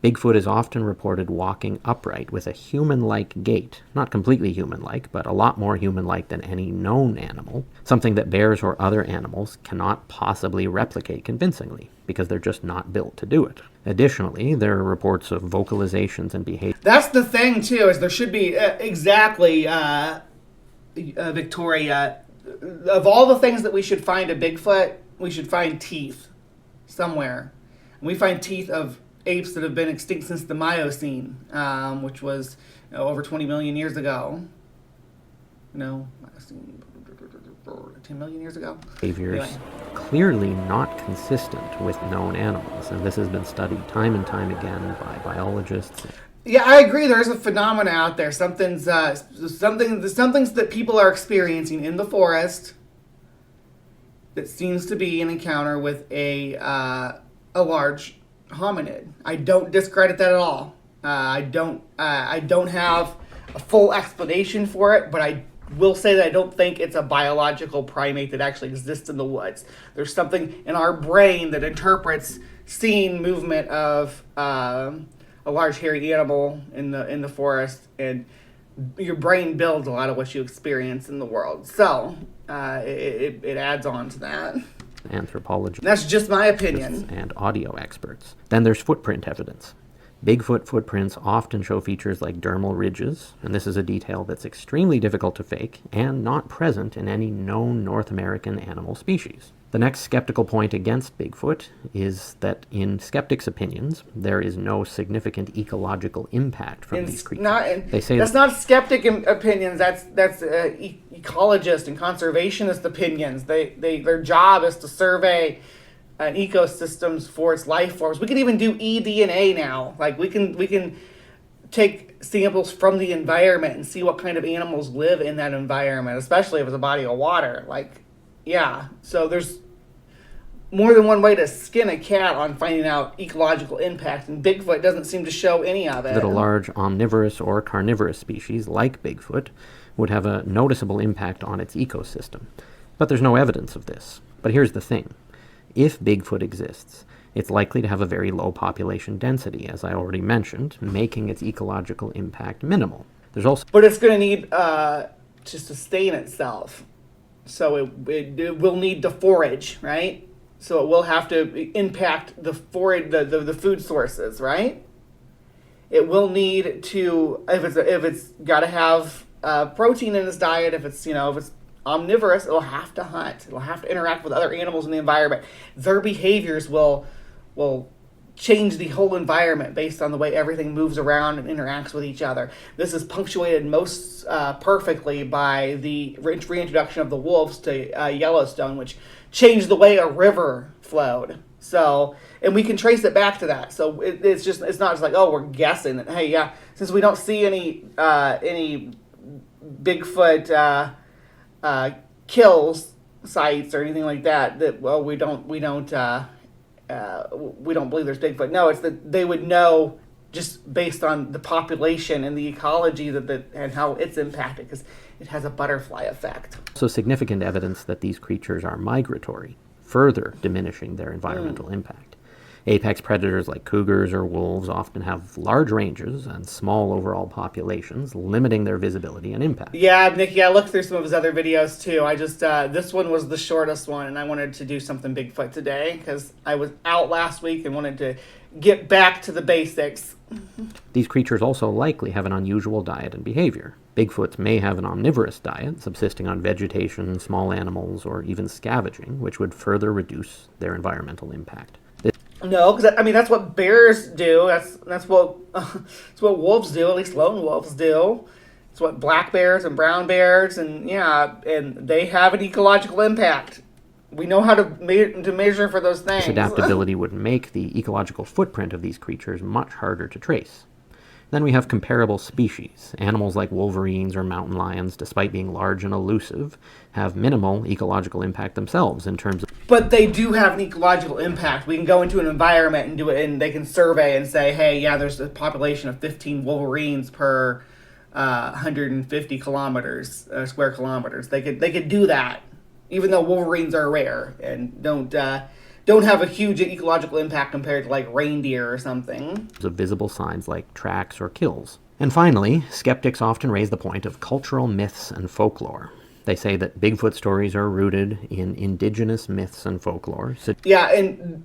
Speaker 2: Bigfoot is often reported walking upright with a human-like gait. Not completely human-like, but a lot more human-like than any known animal. Something that bears or other animals cannot possibly replicate convincingly, because they're just not built to do it. Additionally, there are reports of vocalizations and behavior.
Speaker 1: That's the thing, too, is there should be exactly, Victoria, of all the things that we should find a Bigfoot, we should find teeth somewhere. And we find teeth of apes that have been extinct since the Miocene, which was over 20 million years ago. 10 million years ago.
Speaker 2: Behaviors clearly not consistent with known animals, and this has been studied time and time again by biologists.
Speaker 1: Yeah, I agree. There's a phenomena out there. Something's that people are experiencing in the forest that seems to be an encounter with a large hominid. I don't discredit that at all. I don't have a full explanation for it, but I will say that I don't think it's a biological primate that actually exists in the woods. There's something in our brain that interprets seeing movement of a large hairy animal in the forest, and your brain builds a lot of what you experience in the world. So it adds on to that.
Speaker 2: Anthropologists.
Speaker 1: That's just my opinion.
Speaker 2: And audio experts. Then there's footprint evidence. Bigfoot footprints often show features like dermal ridges, and this is a detail that's extremely difficult to fake and not present in any known North American animal species. The next skeptical point against Bigfoot is that, in skeptics' opinions, there is no significant ecological impact from these creatures.
Speaker 1: They say that's not skeptic opinions. That's ecologist and conservationist opinions. Their job is to survey an ecosystems for its life forms. We can even do eDNA now. Like we can take samples from the environment and see what kind of animals live in that environment, especially if it's a body of water. Yeah, so there's more than one way to skin a cat on finding out ecological impact, and Bigfoot doesn't seem to show any of it.
Speaker 2: That a large omnivorous or carnivorous species like Bigfoot would have a noticeable impact on its ecosystem. But there's no evidence of this. But here's the thing. If Bigfoot exists, it's likely to have a very low population density, as I already mentioned, making its ecological impact minimal.
Speaker 1: But it's going to need to sustain itself. So it will need to forage, right? So it will have to impact the food sources, right? It will need to, if it's got to have protein in its diet. If it's omnivorous, it'll have to hunt. It'll have to interact with other animals in the environment. Their behaviors will change the whole environment based on the way everything moves around and interacts with each other. This is punctuated most perfectly by the reintroduction of the wolves to Yellowstone, which changed the way a river flowed. So, and we can trace it back to that. So it's not just like, oh, we're guessing that, hey, yeah, since we don't see any Bigfoot kills sites or anything like that, well, we don't believe there's Bigfoot. No, it's that they would know just based on the population and the ecology and how it's impacted, because it has a butterfly effect.
Speaker 2: So significant evidence that these creatures are migratory, further diminishing their environmental impact. Apex predators like cougars or wolves often have large ranges and small overall populations, limiting their visibility and impact.
Speaker 1: Yeah, Nikki, I looked through some of his other videos too. I just, this one was the shortest one, and I wanted to do something Bigfoot today because I was out last week and wanted to get back to the basics.
Speaker 2: These creatures also likely have an unusual diet and behavior. Bigfoots may have an omnivorous diet, subsisting on vegetation, small animals, or even scavenging, which would further reduce their environmental impact.
Speaker 1: No, because I mean that's what bears do. That's what wolves do. At least lone wolves do. It's what black bears and brown bears and they have an ecological impact. We know how to measure for those things.
Speaker 2: This adaptability would make the ecological footprint of these creatures much harder to trace. Then we have comparable species. Animals like wolverines or mountain lions, despite being large and elusive, have minimal ecological impact themselves in terms of...
Speaker 1: But they do have an ecological impact. We can go into an environment and do it, and they can survey and say, hey, yeah, there's a population of 15 wolverines per 150 kilometers, square kilometers. They could do that, even though wolverines are rare and don't have a huge ecological impact compared to like reindeer or something.
Speaker 2: Of visible signs like tracks or kills. And finally, skeptics often raise the point of cultural myths and folklore. They say that Bigfoot stories are rooted in indigenous myths and folklore.
Speaker 1: Yeah, and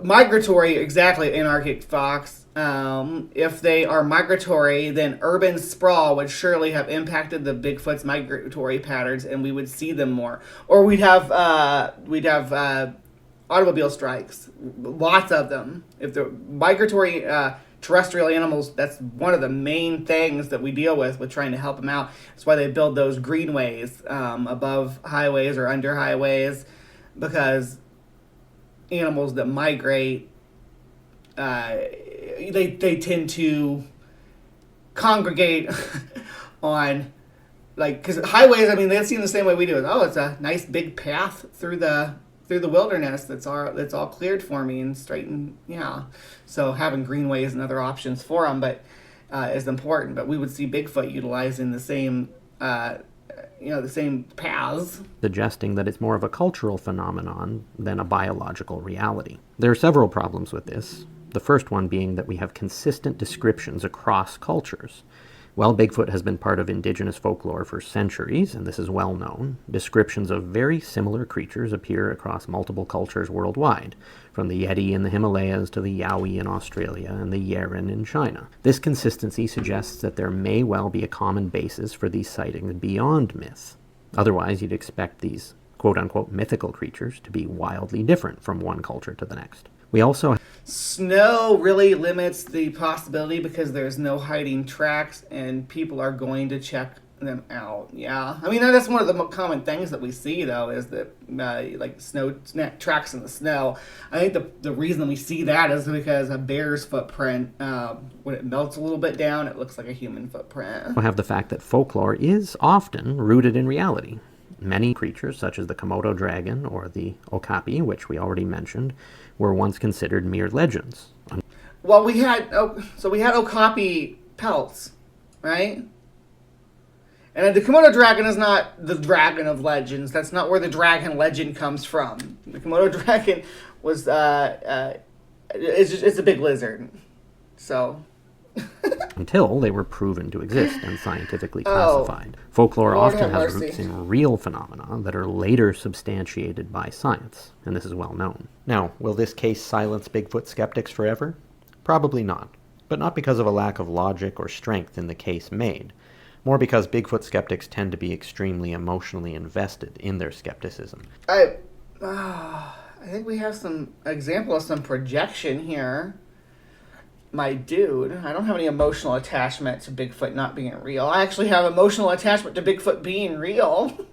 Speaker 1: migratory, exactly, anarchic fox. If they are migratory, then urban sprawl would surely have impacted the Bigfoot's migratory patterns, and we would see them more. Or we'd have automobile strikes, lots of them. If they're migratory terrestrial animals, that's one of the main things that we deal with trying to help them out. That's why they build those greenways above highways or under highways, because animals that migrate, they tend to congregate on, like, because highways, I mean, they see them the same way we do. Oh, it's a nice big path through the wilderness that's all cleared for me and straightened. Yeah, so having greenways and other options for them, is important. But we would see Bigfoot utilizing the same paths,
Speaker 2: suggesting that it's more of a cultural phenomenon than a biological reality. There are several problems with this. The first one being that we have consistent descriptions across cultures. While Bigfoot has been part of indigenous folklore for centuries, and this is well known, descriptions of very similar creatures appear across multiple cultures worldwide, from the Yeti in the Himalayas to the Yowie in Australia and the Yeren in China. This consistency suggests that there may well be a common basis for these sightings beyond myth. Otherwise, you'd expect these quote-unquote mythical creatures to be wildly different from one culture to the next. We also...
Speaker 1: Snow really limits the possibility because there's no hiding tracks and people are going to check them out. Yeah. I mean, that's one of the most common things that we see, though, is that, like, tracks in the snow. I think the reason we see that is because a bear's footprint, when it melts a little bit down, it looks like a human footprint.
Speaker 2: We have the fact that folklore is often rooted in reality. Many creatures, such as the Komodo dragon or the okapi, which we already mentioned, were once considered mere legends.
Speaker 1: Well, we had okapi pelts, right? And the Komodo dragon is not the dragon of legends. That's not where the dragon legend comes from. The Komodo dragon was it's a big lizard. So
Speaker 2: until they were proven to exist and scientifically classified. Folklore often has roots in real phenomena that are later substantiated by science, and this is well known. Now, will this case silence Bigfoot skeptics forever? Probably not, but not because of a lack of logic or strength in the case made, more because Bigfoot skeptics tend to be extremely emotionally invested in their skepticism.
Speaker 1: I I think we have some example of some projection here. My dude, I don't have any emotional attachment to Bigfoot not being real. I actually have emotional attachment to Bigfoot being real.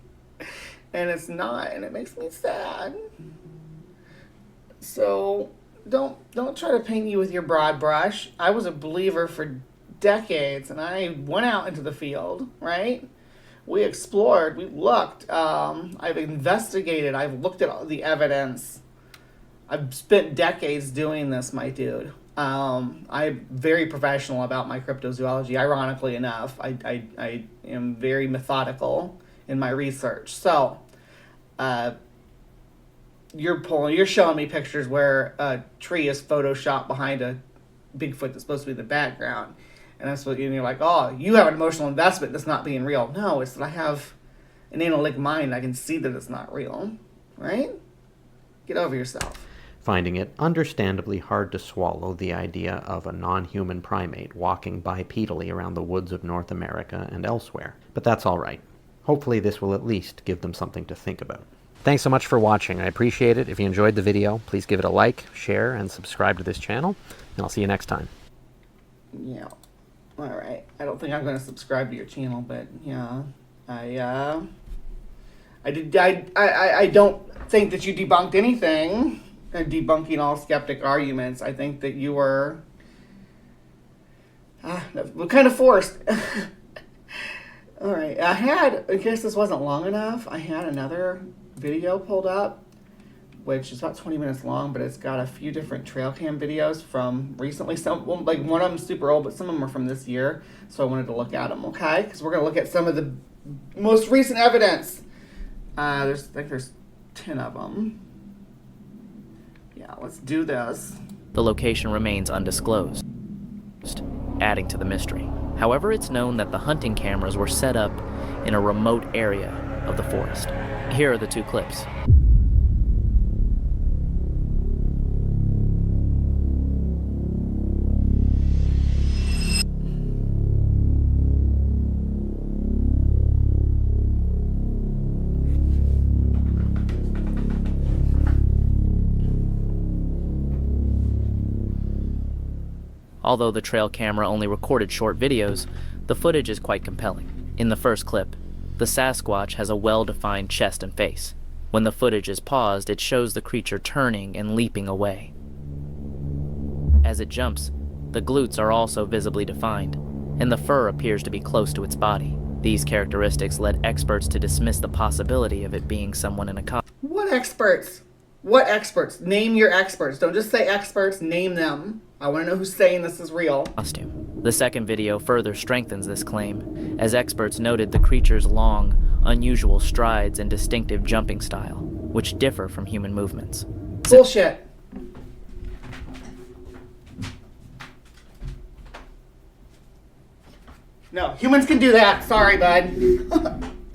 Speaker 1: And it's not, and it makes me sad. So don't try to paint me with your broad brush. I was a believer for decades, and I went out into the field, right? We explored, we looked, I've investigated, I've looked at all the evidence. I've spent decades doing this, my dude. I'm very professional about my cryptozoology. Ironically enough, I am very methodical in my research. So, you're showing me pictures where a tree is photoshopped behind a Bigfoot that's supposed to be in the background. And that's what you're like, oh, you have an emotional investment that's not being real. No, it's that I have an analytic mind. I can see that it's not real, right? Get over yourself.
Speaker 2: Finding it understandably hard to swallow the idea of a non-human primate walking bipedally around the woods of North America and elsewhere. But that's all right. Hopefully this will at least give them something to think about. Thanks so much for watching. I appreciate it. If you enjoyed the video, please give it a like, share, and subscribe to this channel. And I'll see you next time.
Speaker 1: Yeah. All right. I don't think I'm going to subscribe to your channel, but yeah, I don't think that you debunked anything. Debunking all skeptic arguments. I think that you were kind of forced. All right. In case this wasn't long enough, I had another video pulled up, which is about 20 minutes long, but it's got a few different trail cam videos from recently. Like one of them super old, but some of them are from this year. So I wanted to look at them, okay? Because we're going to look at some of the most recent evidence. There's 10 of them. Yeah, let's do this.
Speaker 3: The location remains undisclosed, adding to the mystery. However, it's known that the hunting cameras were set up in a remote area of the forest. Here are the two clips. Although the trail camera only recorded short videos, the footage is quite compelling. In the first clip, the Sasquatch has a well-defined chest and face. When the footage is paused, it shows the creature turning and leaping away. As it jumps, the glutes are also visibly defined, and the fur appears to be close to its body. These characteristics led experts to dismiss the possibility of it being someone in a costume.
Speaker 1: What experts? What experts? Name your experts. Don't just say experts, name them. I want to know who's saying this is real.
Speaker 3: The second video further strengthens this claim, as experts noted the creature's long, unusual strides and distinctive jumping style, which differ from human movements.
Speaker 1: Bullshit. No, humans can do that. Sorry, bud.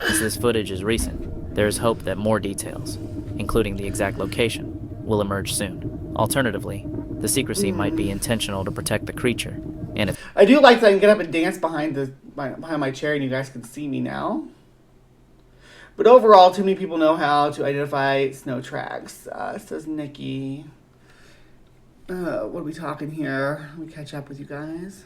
Speaker 3: As this footage is recent, there is hope that more details, including the exact location, will emerge soon. Alternatively, the secrecy might be intentional to protect the creature, and if
Speaker 1: I do like that I can get up and dance behind my chair and you guys can see me now. But overall, too many people know how to identify snow tracks. Says Nikki. What are we talking here? Let me catch up with you guys.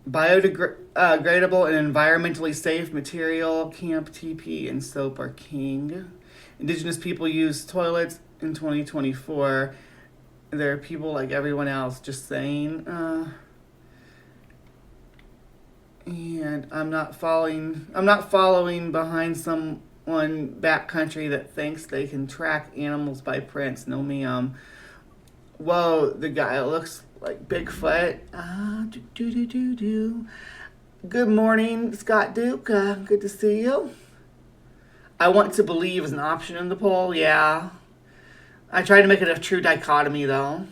Speaker 1: Biodegradable and environmentally safe material, camp TP and soap are king. Indigenous people use toilets in 2024. There are people like everyone else, just saying. And I'm not following behind someone backcountry that thinks they can track animals by prints. No, ma'am. Whoa, the guy looks like Bigfoot. Good morning, Scott Duke. Good to see you. I want to believe is an option in the poll. Yeah. I tried to make it a true dichotomy, though.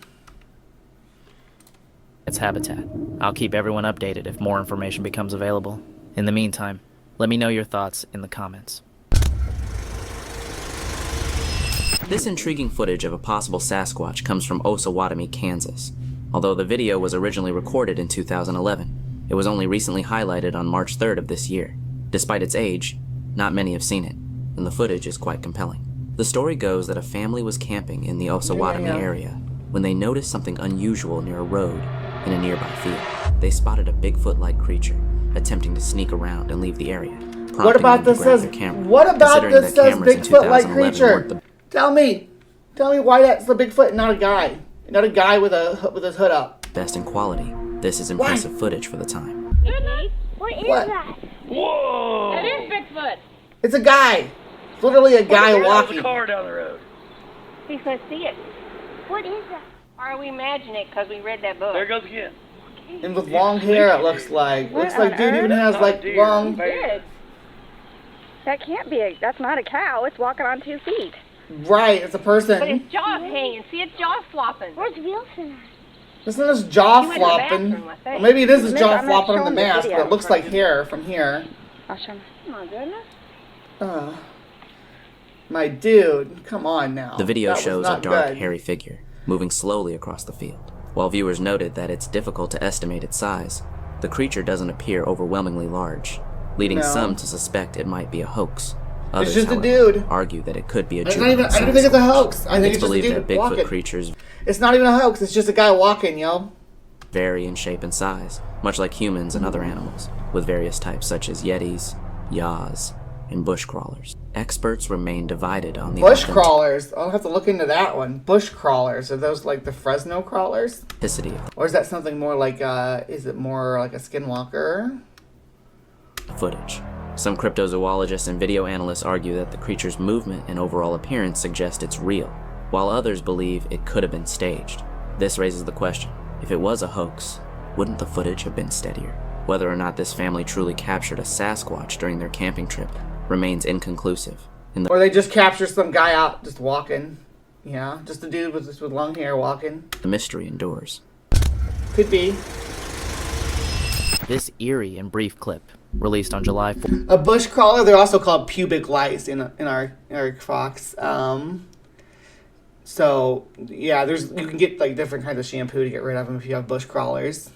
Speaker 3: its habitat. I'll keep everyone updated if more information becomes available. In the meantime, let me know your thoughts in the comments. This intriguing footage of a possible Sasquatch comes from Osawatomie, Kansas. Although the video was originally recorded in 2011, it was only recently highlighted on March 3rd of this year. Despite its age, not many have seen it, and the footage is quite compelling.
Speaker 4: The story goes that a family was camping in the Osawatomie area when they noticed something unusual near a road in a nearby field. They spotted a Bigfoot-like creature attempting to sneak around and leave the area.
Speaker 1: What about this says? What about this says Bigfoot-like creature? Tell me why that's the Bigfoot, not a guy, not a guy with his hood up.
Speaker 4: Best in quality. This is impressive footage for the time.
Speaker 5: What is
Speaker 1: What?
Speaker 5: that?
Speaker 6: Whoa!
Speaker 5: That is Bigfoot.
Speaker 1: It's a guy. It's literally a guy
Speaker 6: There's
Speaker 1: walking.
Speaker 6: a car down the road.
Speaker 5: He's gonna see it. What is that? Or we imagine it because we read that book.
Speaker 6: There it goes again.
Speaker 1: And with long hair, it looks like.
Speaker 5: What
Speaker 1: Looks like
Speaker 5: on
Speaker 1: dude even
Speaker 5: earth?
Speaker 1: has
Speaker 6: Not
Speaker 1: like
Speaker 6: a deer.
Speaker 1: long.
Speaker 5: Good. That can't be that's not a cow. It's walking on 2 feet.
Speaker 1: Right, it's a
Speaker 5: But
Speaker 1: person.
Speaker 5: its jaw's hanging. See its jaw flopping. Where's Wilson at?
Speaker 1: Isn't this jaw
Speaker 5: He went to the
Speaker 1: flopping?
Speaker 5: bathroom, I think.
Speaker 1: Well, maybe it is his
Speaker 5: Maybe
Speaker 1: jaw
Speaker 5: I'm not
Speaker 1: flopping on the
Speaker 5: showing the
Speaker 1: mask,
Speaker 5: video.
Speaker 1: but it looks like hair from here.
Speaker 5: I'll show him. Oh my goodness.
Speaker 1: My dude, come on now.
Speaker 4: The video
Speaker 1: That was
Speaker 4: shows a
Speaker 1: not
Speaker 4: dark,
Speaker 1: good.
Speaker 4: hairy figure moving slowly across the field. While viewers noted that it's difficult to estimate its size, the creature doesn't appear overwhelmingly large, leading
Speaker 1: No.
Speaker 4: some to suspect it might be a hoax. Others,
Speaker 1: just a
Speaker 4: however,
Speaker 1: dude.
Speaker 4: argue that it could be a
Speaker 1: It's not even,
Speaker 4: juvenile
Speaker 1: I don't think it's a
Speaker 4: Sasquatch.
Speaker 1: hoax. I think
Speaker 4: It's
Speaker 1: it's just a
Speaker 4: believed
Speaker 1: dude
Speaker 4: that Bigfoot
Speaker 1: walking.
Speaker 4: creatures
Speaker 1: It's not even a hoax. It's just a guy walking, yo.
Speaker 4: vary in shape and size, much like humans and other animals, with various types such as yetis, yas, and bush crawlers. Experts remain divided on the
Speaker 1: Bush crawlers. I'll have to look into that one. Bush crawlers. Are those like the Fresno crawlers?
Speaker 4: authenticity of
Speaker 1: Or is that something more like, is it more like a skinwalker?
Speaker 4: the footage. Some cryptozoologists and video analysts argue that the creature's movement and overall appearance suggest it's real, while others believe it could have been staged. This raises the question, if it was a hoax, wouldn't the footage have been steadier? Whether or not this family truly captured a Sasquatch during their camping trip remains inconclusive.
Speaker 1: Or they just capture some guy out just walking. Yeah, just a dude with long hair walking.
Speaker 4: The mystery endures.
Speaker 1: Could be.
Speaker 3: This eerie and brief clip, released on July 4th,
Speaker 1: A bush crawler, they're also called pubic lice in our Fox. So yeah, you can get like different kinds of shampoo to get rid of them if you have bush crawlers.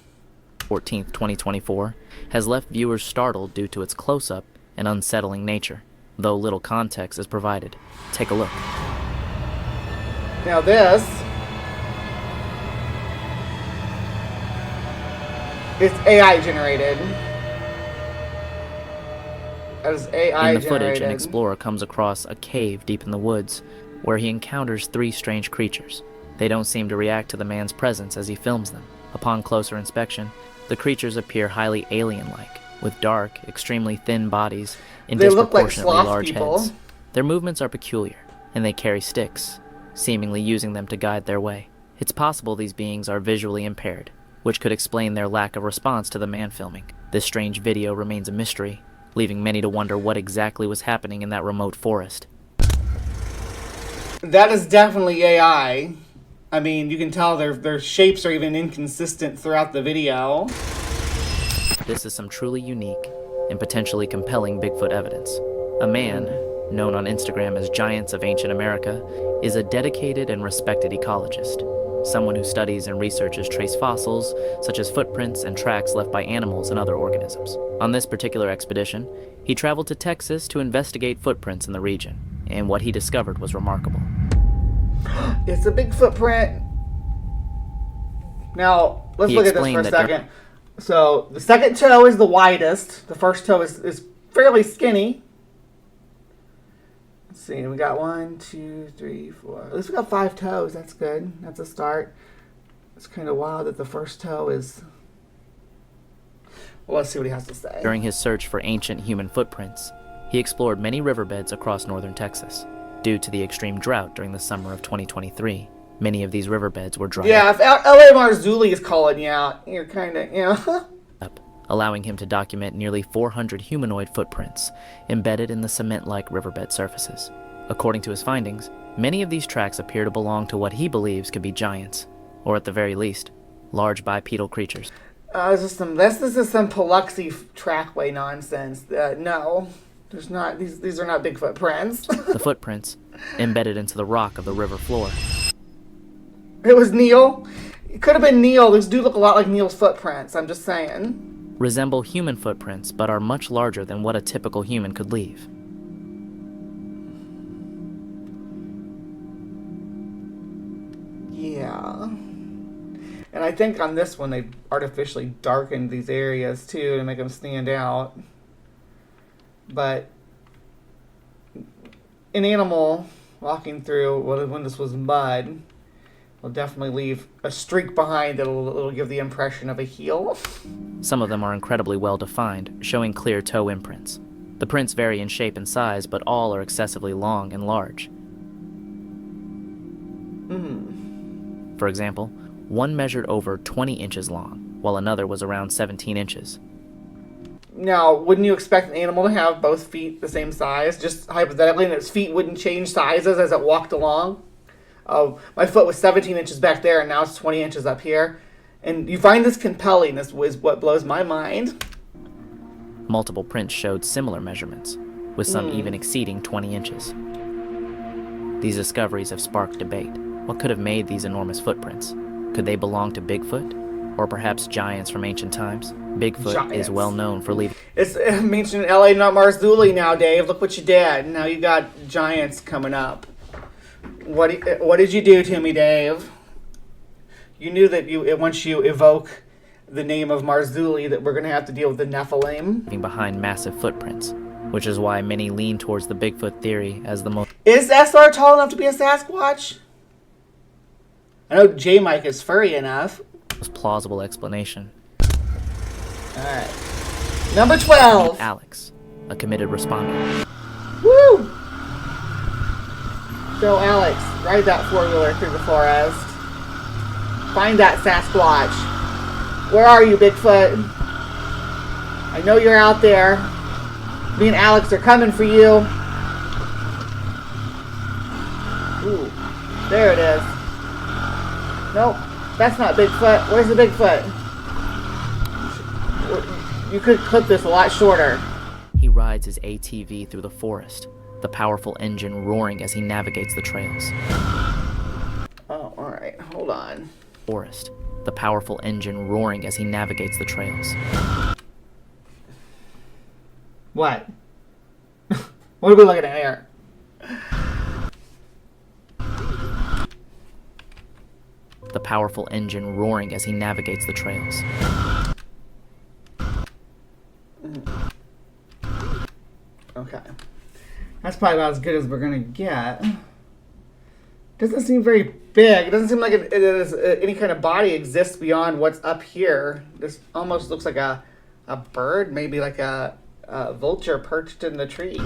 Speaker 3: 14th, 2024, has left viewers startled due to its close-up and unsettling nature, though little context is provided. Take a look.
Speaker 1: Now this it's AI generated. That is AI
Speaker 3: In the
Speaker 1: generated.
Speaker 3: footage, an explorer comes across a cave deep in the woods, where he encounters 3 strange creatures. They don't seem to react to the man's presence as he films them. Upon closer inspection, the creatures appear highly alien-like, with dark, extremely thin bodies and
Speaker 1: They look like
Speaker 3: disproportionately
Speaker 1: sloth
Speaker 3: large
Speaker 1: people.
Speaker 3: heads. Their movements are peculiar, and they carry sticks, seemingly using them to guide their way. It's possible these beings are visually impaired, which could explain their lack of response to the man filming. This strange video remains a mystery, leaving many to wonder what exactly was happening in that remote forest.
Speaker 1: That is definitely AI. I mean, you can tell their shapes are even inconsistent throughout the video.
Speaker 3: This is some truly unique and potentially compelling Bigfoot evidence. A man, known on Instagram as Giants of Ancient America, is a dedicated and respected ecologist, someone who studies and researches trace fossils, such as footprints and tracks left by animals and other organisms. On this particular expedition, he traveled to Texas to investigate footprints in the region, and what he discovered was remarkable.
Speaker 1: It's a big footprint. Now, let's
Speaker 3: He
Speaker 1: look at this
Speaker 3: explained
Speaker 1: for a
Speaker 3: that
Speaker 1: second. So, the second toe is the widest. The first toe is fairly skinny. Let's see, we got 1, 2, 3, 4. At least we got 5 toes. That's good. That's a start. It's kind of wild that the first toe is... Well, let's see what he has to say.
Speaker 3: During his search for ancient human footprints, he explored many riverbeds across northern Texas. Due to the extreme drought during the summer of 2023, many of these riverbeds were dried
Speaker 1: Yeah, if L.A. Marzulli is calling you out, you're kind of,
Speaker 3: up, allowing him to document nearly 400 humanoid footprints embedded in the cement-like riverbed surfaces. According to his findings, many of these tracks appear to belong to what he believes could be giants, or at the very least, large bipedal creatures.
Speaker 1: This is some Paluxy trackway nonsense. No, there's not. These are not Bigfoot prints.
Speaker 3: The footprints, embedded into the rock of the river floor,
Speaker 1: It was Neil. It could have been Neil. These do look a lot like Neil's footprints. I'm just saying.
Speaker 3: resemble human footprints but are much larger than what a typical human could leave.
Speaker 1: Yeah. And I think on this one they artificially darkened these areas too to make them stand out. But an animal walking through, when this was mud, will definitely leave a streak behind that'll give the impression of a heel.
Speaker 3: Some of them are incredibly well defined, showing clear toe imprints. The prints vary in shape and size, but all are excessively long and large. For example, one measured over 20 inches long, while another was around 17 inches.
Speaker 1: Now, wouldn't you expect an animal to have both feet the same size? Just hypothetically, and its feet wouldn't change sizes as it walked along? Oh, my foot was 17 inches back there, and now it's 20 inches up here. And you find this compelling. This is what blows my mind.
Speaker 3: Multiple prints showed similar measurements, with some even exceeding 20 inches. These discoveries have sparked debate. What could have made these enormous footprints? Could they belong to Bigfoot? Or perhaps giants from ancient times? Bigfoot is well known for leaving...
Speaker 1: It's ancient LA, not Marzulli now, Dave. Look what you did. Now you got giants coming up. What did you do to me, Dave? You knew that once you evoke the name of Marzulli that we're going to have to deal with the Nephilim.
Speaker 3: Behind massive footprints, which is why many lean towards the Bigfoot theory as the most...
Speaker 1: Is SR tall enough to be a Sasquatch? I know J-Mike is furry enough.
Speaker 3: plausible explanation.
Speaker 1: Alright. Number 12.
Speaker 3: Alex, a committed responder.
Speaker 1: Woo! So, Alex, ride that four-wheeler through the forest. Find that Sasquatch. Where are you, Bigfoot? I know you're out there. Me and Alex are coming for you. Ooh, there it is. Nope, that's not Bigfoot. Where's the Bigfoot? You could clip this a lot shorter.
Speaker 3: He rides his ATV through the forest, the powerful engine roaring as he navigates the trails.
Speaker 1: Oh, alright, hold on.
Speaker 3: Forest, the powerful engine roaring as he navigates the trails.
Speaker 1: What? What are we looking at here?
Speaker 3: The powerful engine roaring as he navigates the trails.
Speaker 1: Okay. That's probably about as good as we're gonna get. Doesn't seem very big. It doesn't seem like any kind of body exists beyond what's up here. This almost looks like a bird, maybe like a vulture perched in the trees.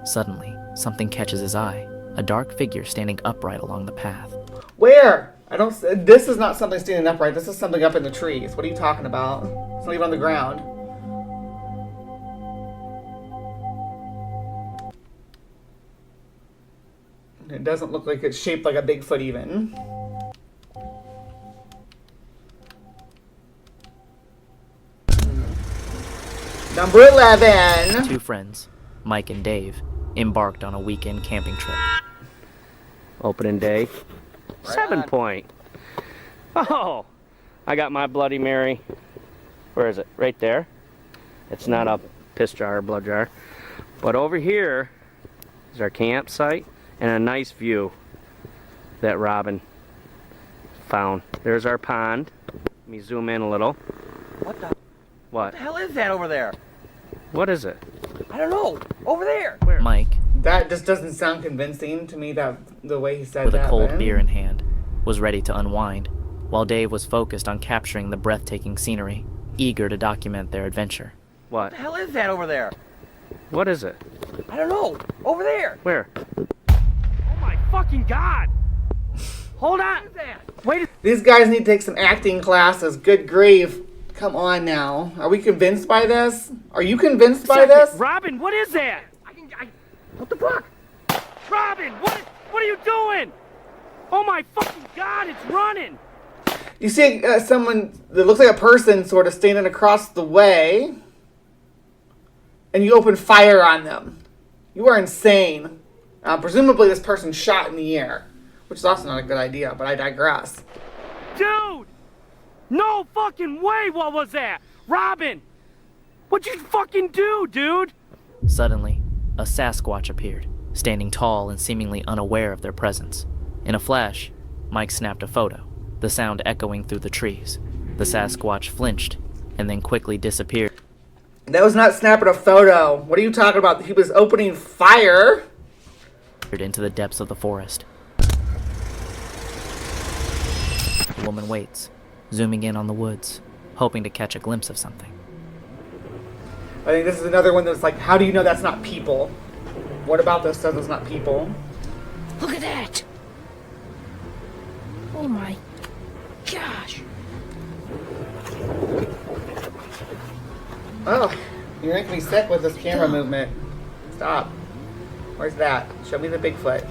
Speaker 3: Suddenly, something catches his eye. A dark figure standing upright along the path.
Speaker 1: Where? This is not something standing upright. This is something up in the trees. What are you talking about? It's not even on the ground. It doesn't look like it's shaped like a Bigfoot even. Number 11.
Speaker 3: Two friends, Mike and Dave, embarked on a weekend camping trip.
Speaker 7: Opening day.
Speaker 1: Right
Speaker 7: 7
Speaker 1: on.
Speaker 7: point. Oh, I got my Bloody Mary. Where is it? Right there. It's not a piss jar or blood jar. But over here is our campsite and a nice view that Robin found. There's our pond. Let me zoom in a little.
Speaker 6: What the
Speaker 7: What?
Speaker 6: hell is that over there?
Speaker 7: What is it?
Speaker 6: I don't know. Over there.
Speaker 7: Where?
Speaker 3: Mike,
Speaker 1: That just doesn't sound convincing to me, that the way he said
Speaker 3: with
Speaker 1: that.
Speaker 3: a cold
Speaker 1: man.
Speaker 3: beer in hand, was ready to unwind, while Dave was focused on capturing the breathtaking scenery, eager to document their adventure.
Speaker 7: What?
Speaker 6: What the hell is that over there?
Speaker 7: What is it?
Speaker 6: I don't know. Over there.
Speaker 7: Where? Oh my fucking god! Hold on!
Speaker 6: What is that?
Speaker 7: Wait a...
Speaker 1: These guys need to take some acting classes. Good grief. Come on now. Are we convinced by this? Are you convinced by this?
Speaker 7: Robin, what is that? What the fuck? Robin, what are you doing? Oh my fucking god, it's running!
Speaker 1: You see someone that looks like a person sort of standing across the way, and you open fire on them. You are insane. Presumably this person shot in the air, which is also not a good idea, but I digress.
Speaker 7: Dude! No fucking way, what was that? Robin! What'd you fucking do, dude?
Speaker 3: Suddenly, a Sasquatch appeared, standing tall and seemingly unaware of their presence. In a flash, Mike snapped a photo, the sound echoing through the trees. The Sasquatch flinched and then quickly disappeared
Speaker 1: That was not snapping a photo. What are you talking about? He was opening fire.
Speaker 3: into the depths of the forest. The woman waits, zooming in on the woods, hoping to catch a glimpse of something.
Speaker 1: I think this is another one that's like, how do you know that's not people? What about this says it's not people?
Speaker 8: Look at that! Oh my gosh!
Speaker 1: Oh, you're making me sick with this camera movement. Stop. Where's that? Show me the Bigfoot.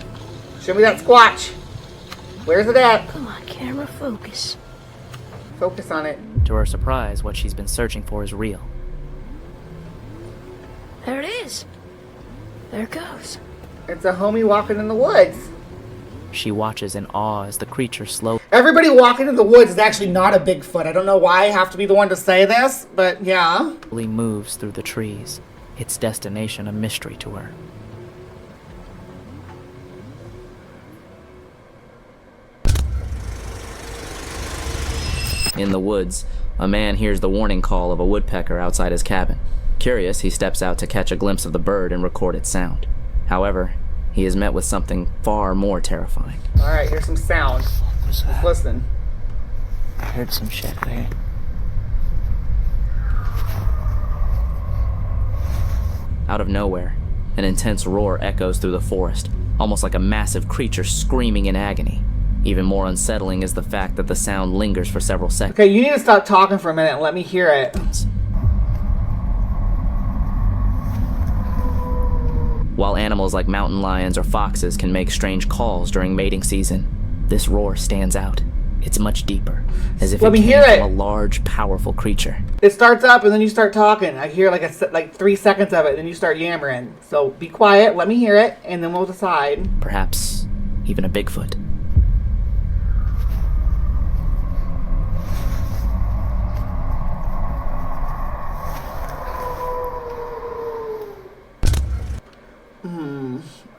Speaker 1: Show me that Squatch. Where's it at?
Speaker 8: Come on, camera, focus.
Speaker 1: Focus on it.
Speaker 3: To her surprise, what she's been searching for is real.
Speaker 8: There it is. There it goes.
Speaker 1: It's a homie walking in the woods.
Speaker 3: She watches in awe as the creature slowly
Speaker 1: Everybody walking in the woods is actually not a Bigfoot. I don't know why I have to be the one to say this, but yeah.
Speaker 3: moves through the trees, its destination a mystery to her.
Speaker 4: In the woods, a man hears the warning call of a woodpecker outside his cabin. Curious, he steps out to catch a glimpse of the bird and record its sound. However, he is met with something far more terrifying.
Speaker 1: Alright, here's some sound. Just listen.
Speaker 3: I heard some shit there.
Speaker 4: Out of nowhere, an intense roar echoes through the forest, almost like a massive creature screaming in agony. Even more unsettling is the fact that the sound lingers for several seconds.
Speaker 1: Okay, you need to stop talking for a minute and let me hear it.
Speaker 4: While animals like mountain lions or foxes can make strange calls during mating season, this roar stands out. It's much deeper, as if
Speaker 1: Let
Speaker 4: it
Speaker 1: me
Speaker 4: came
Speaker 1: hear it.
Speaker 4: from a large, powerful creature.
Speaker 1: It starts up and then you start talking. I hear like 3 seconds of it and then you start yammering. So be quiet, let me hear it, and then we'll decide.
Speaker 4: Perhaps even a Bigfoot.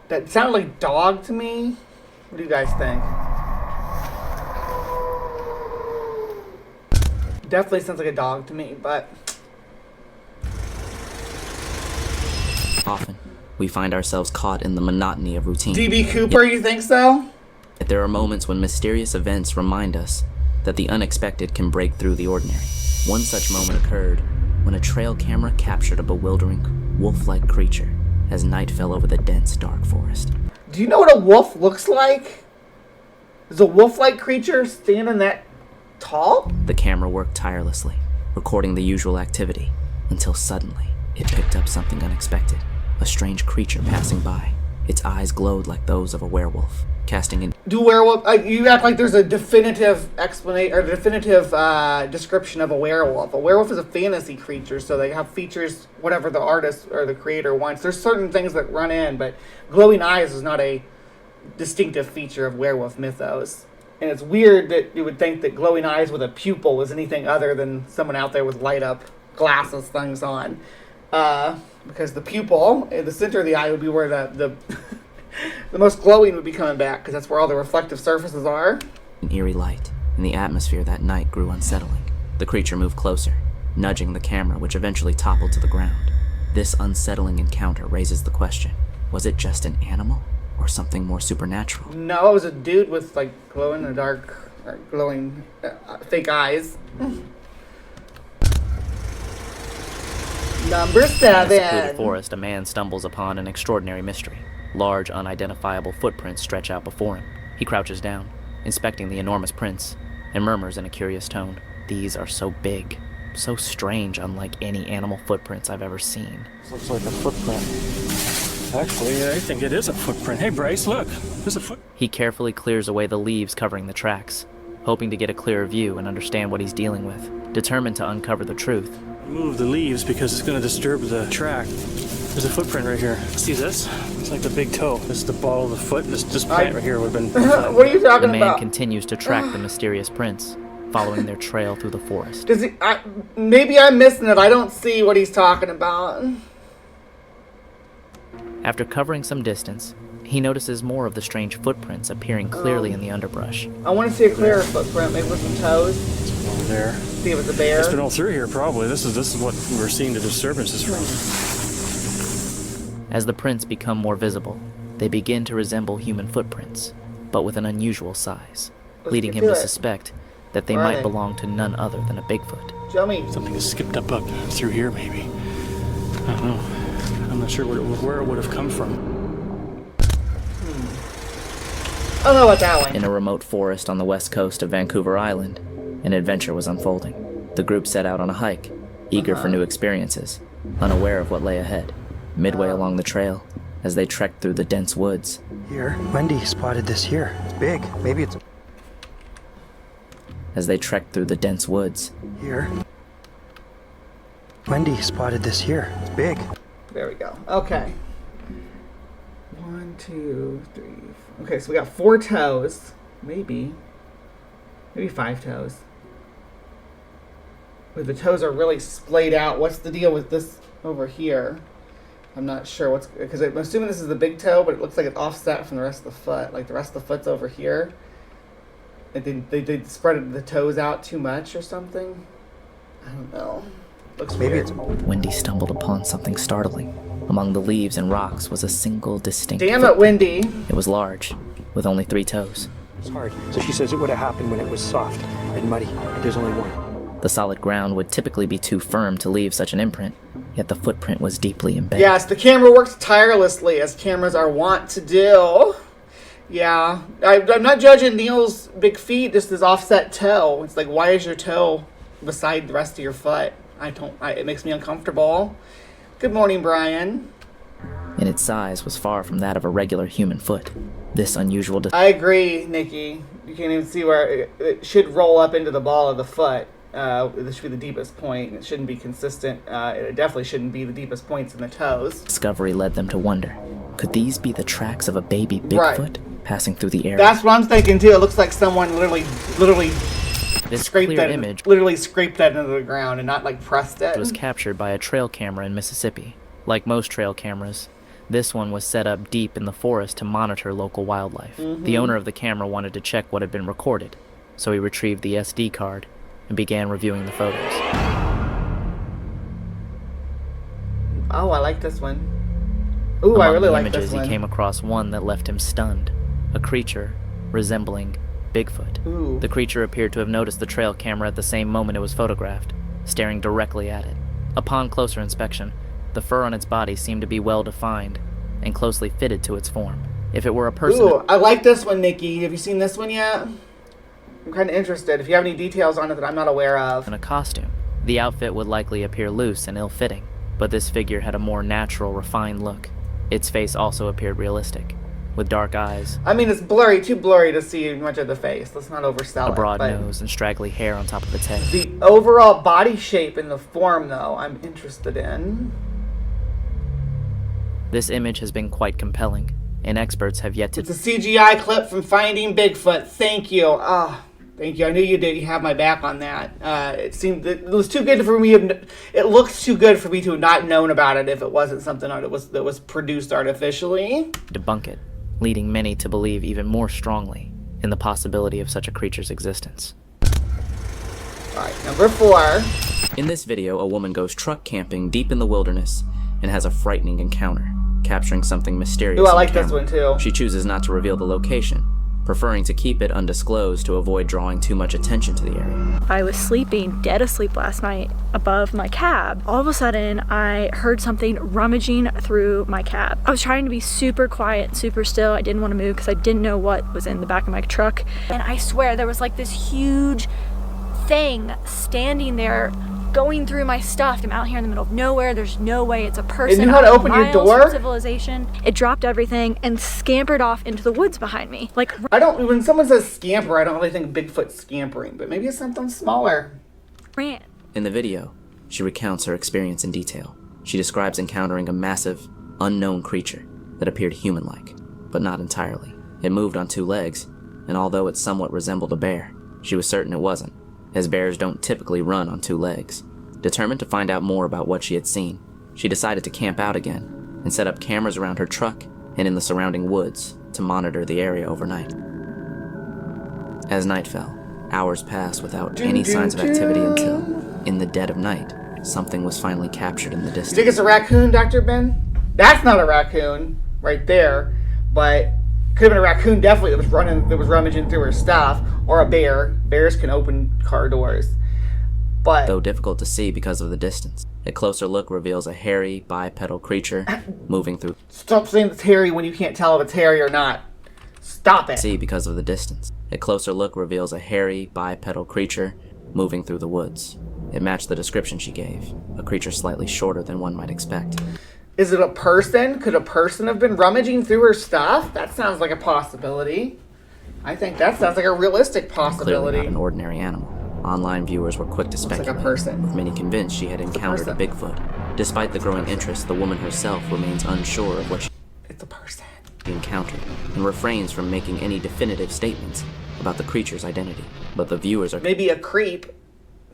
Speaker 1: That sounded like dog to me. What do you guys think? Definitely sounds like a dog to me, but
Speaker 4: Often, we find ourselves caught in the monotony of routine.
Speaker 1: DB Cooper, you think so?
Speaker 4: Yet there are moments when mysterious events remind us that the unexpected can break through the ordinary. One such moment occurred when a trail camera captured a bewildering, wolf-like creature as night fell over the dense, dark forest.
Speaker 1: Do you know what a wolf looks like? Is a wolf-like creature standing that tall?
Speaker 4: The camera worked tirelessly, recording the usual activity, until suddenly it picked up something unexpected. A strange creature passing by. Its eyes glowed like those of a werewolf, casting an...
Speaker 1: Do werewolf? You act like there's a definitive explanation or definitive description of a werewolf. A werewolf is a fantasy creature, so they have features whatever the artist or the creator wants. There's certain things that run in, but glowing eyes is not a distinctive feature of werewolf mythos. And it's weird that you would think that glowing eyes with a pupil is anything other than someone out there with light up glasses things on. Because the pupil in the center of the eye would be where the the most glowing would be coming back, because that's where all the reflective surfaces are.
Speaker 4: An eerie light, and the atmosphere that night grew unsettling. The creature moved closer, nudging the camera, which eventually toppled to the ground. This unsettling encounter raises the question, was it just an animal, or something more supernatural?
Speaker 1: No, it was a dude with like glow in the dark, or glowing fake eyes. Number
Speaker 3: In a secluded
Speaker 1: 7.
Speaker 3: forest, a man stumbles upon an extraordinary mystery. Large, unidentifiable footprints stretch out before him. He crouches down, inspecting the enormous prints, and murmurs in a curious tone, "These are so big, so strange, unlike any animal footprints I've ever seen."
Speaker 9: Looks like a footprint. Actually, I think it is a footprint. Hey, Bryce, look. There's a foot.
Speaker 3: He carefully clears away the leaves covering the tracks, hoping to get a clearer view and understand what he's dealing with. Determined to uncover the truth,
Speaker 9: Move the leaves because it's going to disturb the track. There's a footprint right here. See this? It's like the big toe. This is the ball of the foot. This plant right here would have been...
Speaker 1: What are you
Speaker 3: the
Speaker 1: talking
Speaker 3: man
Speaker 1: about?
Speaker 3: continues to track the mysterious prints, following their trail through the forest.
Speaker 1: Does he? Maybe I'm missing it. I don't see what he's talking about.
Speaker 3: After covering some distance, he notices more of the strange footprints appearing clearly in the underbrush.
Speaker 1: I want to see a clearer footprint, maybe with some toes.
Speaker 9: It's over there.
Speaker 1: See if it's a bear.
Speaker 9: It's been all through here, probably. This is what we're seeing the disturbances from.
Speaker 3: As the prints become more visible, they begin to resemble human footprints, but with an unusual size, leading him to suspect that they might belong to none other than a Bigfoot.
Speaker 1: Show me.
Speaker 9: Something has skipped up through here, maybe. I don't know. I'm not sure where it would have come from.
Speaker 1: I don't know about that one.
Speaker 4: In a remote forest on the west coast of Vancouver Island, an adventure was unfolding. The group set out on a hike, eager for new experiences, unaware of what lay ahead. Midway along the trail, as they trekked through the dense woods.
Speaker 10: Here, Wendy spotted this here. It's big. Maybe it's...
Speaker 4: As they trekked through the dense woods.
Speaker 10: Here. Wendy spotted this here. It's big.
Speaker 1: There we go. Okay. 1, 2, 3. Okay, so we got 4 toes. Maybe 5 toes. But the toes are really splayed out. What's the deal with this over here? I'm not sure what's, because I'm assuming this is the big toe, but it looks like it's offset from the rest of the foot. Like the rest of the foot's over here. And they spread the toes out too much or something. I don't know. Looks
Speaker 10: maybe
Speaker 1: weird.
Speaker 10: it's...
Speaker 4: Wendy stumbled upon something startling. Among the leaves and rocks was a single distinct
Speaker 1: Damn
Speaker 4: footprint.
Speaker 1: it, Wendy.
Speaker 4: It was large, with only 3 toes.
Speaker 10: It's hard. So she says it would have happened when it was soft and muddy. But there's only one.
Speaker 4: The solid ground would typically be too firm to leave such an imprint, yet the footprint was deeply embedded.
Speaker 1: Yes, the camera works tirelessly, as cameras are wont to do. Yeah. I'm not judging Neil's big feet, just his offset toe. It's like, why is your toe beside the rest of your foot? It makes me uncomfortable. Good morning, Brian.
Speaker 4: And its size was far from that of a regular human foot. This unusual...
Speaker 1: I agree, Nikki. You can't even see where it should roll up into the ball of the foot. This should be the deepest point. It shouldn't be consistent. It definitely shouldn't be the deepest points in the toes.
Speaker 4: Discovery led them to wonder, could these be the tracks of a baby Bigfoot passing through the air?
Speaker 1: That's what I'm thinking too. It looks like someone literally
Speaker 3: This
Speaker 1: scraped
Speaker 3: clear
Speaker 1: that
Speaker 3: image
Speaker 1: literally scraped that into the ground and not like pressed it.
Speaker 3: was captured by a trail camera in Mississippi. Like most trail cameras, this one was set up deep in the forest to monitor local wildlife. The owner of the camera wanted to check what had been recorded, so he retrieved the SD card and began reviewing the photos.
Speaker 1: Oh, I like this one. Ooh,
Speaker 3: Among
Speaker 1: I really
Speaker 3: the
Speaker 1: like
Speaker 3: images,
Speaker 1: this one.
Speaker 3: he came across one that left him stunned. A creature resembling Bigfoot.
Speaker 1: Ooh.
Speaker 3: The creature appeared to have noticed the trail camera at the same moment it was photographed, staring directly at it. Upon closer inspection, the fur on its body seemed to be well defined and closely fitted to its form. If it were a person...
Speaker 1: Ooh, I like this one, Nikki. Have you seen this one yet? I'm kind of interested. If you have any details on it that I'm not aware of.
Speaker 3: in a costume, the outfit would likely appear loose and ill-fitting, but this figure had a more natural, refined look. Its face also appeared realistic, with dark eyes,
Speaker 1: I mean, it's blurry, too blurry to see much of the face. Let's not oversell
Speaker 3: a
Speaker 1: it.
Speaker 3: broad
Speaker 1: but
Speaker 3: nose, and straggly hair on top of its head.
Speaker 1: the overall body shape and the form, though, I'm interested in.
Speaker 3: This image has been quite compelling, and experts have yet to...
Speaker 1: It's a CGI clip from Finding Bigfoot. Thank you. Thank you. I knew you did. You have my back on that. It was too good for me. It looks too good for me to have not known about it if it wasn't something that was produced artificially.
Speaker 3: debunk it, leading many to believe even more strongly in the possibility of such a creature's existence.
Speaker 1: All right, number 4.
Speaker 4: In this video, a woman goes truck camping deep in the wilderness and has a frightening encounter, capturing something mysterious.
Speaker 1: Ooh, I
Speaker 4: on
Speaker 1: like this
Speaker 4: camera.
Speaker 1: one too.
Speaker 4: She chooses not to reveal the location, preferring to keep it undisclosed to avoid drawing too much attention to the area.
Speaker 11: I was sleeping, dead asleep last night above my cab. All of a sudden, I heard something rummaging through my cab. I was trying to be super quiet, super still. I didn't want to move because I didn't know what was in the back of my truck. And I swear there was like this huge thing standing there going through my stuff. I'm out here in the middle of nowhere. There's no way it's a person.
Speaker 1: It knew how to open your
Speaker 11: miles
Speaker 1: door?
Speaker 11: from civilization. It dropped everything and scampered off into the woods behind me. Like,
Speaker 1: When someone says scamper, I don't really think Bigfoot scampering, but maybe it's something smaller.
Speaker 11: ran.
Speaker 4: In the video, she recounts her experience in detail. She describes encountering a massive, unknown creature that appeared human-like, but not entirely. It moved on 2 legs, and although it somewhat resembled a bear, she was certain it wasn't, as bears don't typically run on 2 legs. Determined to find out more about what she had seen, she decided to camp out again, and set up cameras around her truck and in the surrounding woods to monitor the area overnight. As night fell, hours passed without any signs of activity until, in the dead of night, something was finally captured in the distance.
Speaker 1: You think it's a raccoon, Dr. Ben? That's not a raccoon right there, but could have been a raccoon definitely that was rummaging through her stuff, or a bear. Bears can open car doors. But
Speaker 4: though difficult to see because of the distance, a closer look reveals a hairy, bipedal creature moving through.
Speaker 1: Stop saying it's hairy when you can't tell if it's hairy or not. Stop it.
Speaker 4: See because of the distance. A closer look reveals a hairy, bipedal creature moving through the woods. It matched the description she gave, a creature slightly shorter than one might expect.
Speaker 1: Is it a person? Could a person have been rummaging through her stuff? That sounds like a possibility. I think that sounds like a realistic possibility.
Speaker 4: Clearly not an ordinary animal. Online viewers were quick to speculate,
Speaker 1: like a person.
Speaker 4: with many convinced she had encountered a Bigfoot. Despite the growing interest, the woman herself remains unsure of what she encountered, and refrains from making any definitive statements about the creature's identity. But the viewers are
Speaker 1: maybe a creep.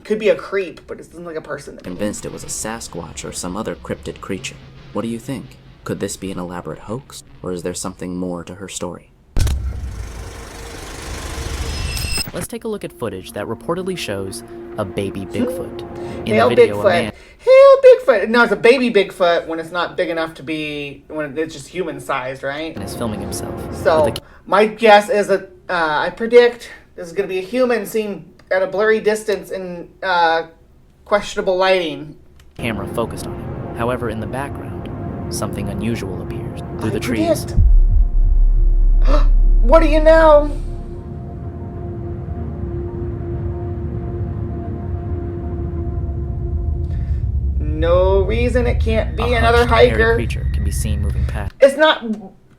Speaker 1: Could be a creep, but it doesn't look like a person.
Speaker 4: Convinced it was a Sasquatch or some other cryptid creature. What do you think? Could this be an elaborate hoax, or is there something more to her story?
Speaker 3: Let's take a look at footage that reportedly shows a baby Bigfoot. In
Speaker 1: Hail
Speaker 3: the video,
Speaker 1: Bigfoot. Hail Bigfoot. No, it's a baby Bigfoot when it's not big enough to be, when it's just human sized, right?
Speaker 3: And is filming himself.
Speaker 1: So, my guess is that I predict this is going to be a human seen at a blurry distance in questionable lighting.
Speaker 3: Camera focused on him. However, in the background, something unusual appears through the trees.
Speaker 1: What do you know? No reason it can't be another hiker.
Speaker 3: Hairy creature can be seen moving past.
Speaker 1: It's not.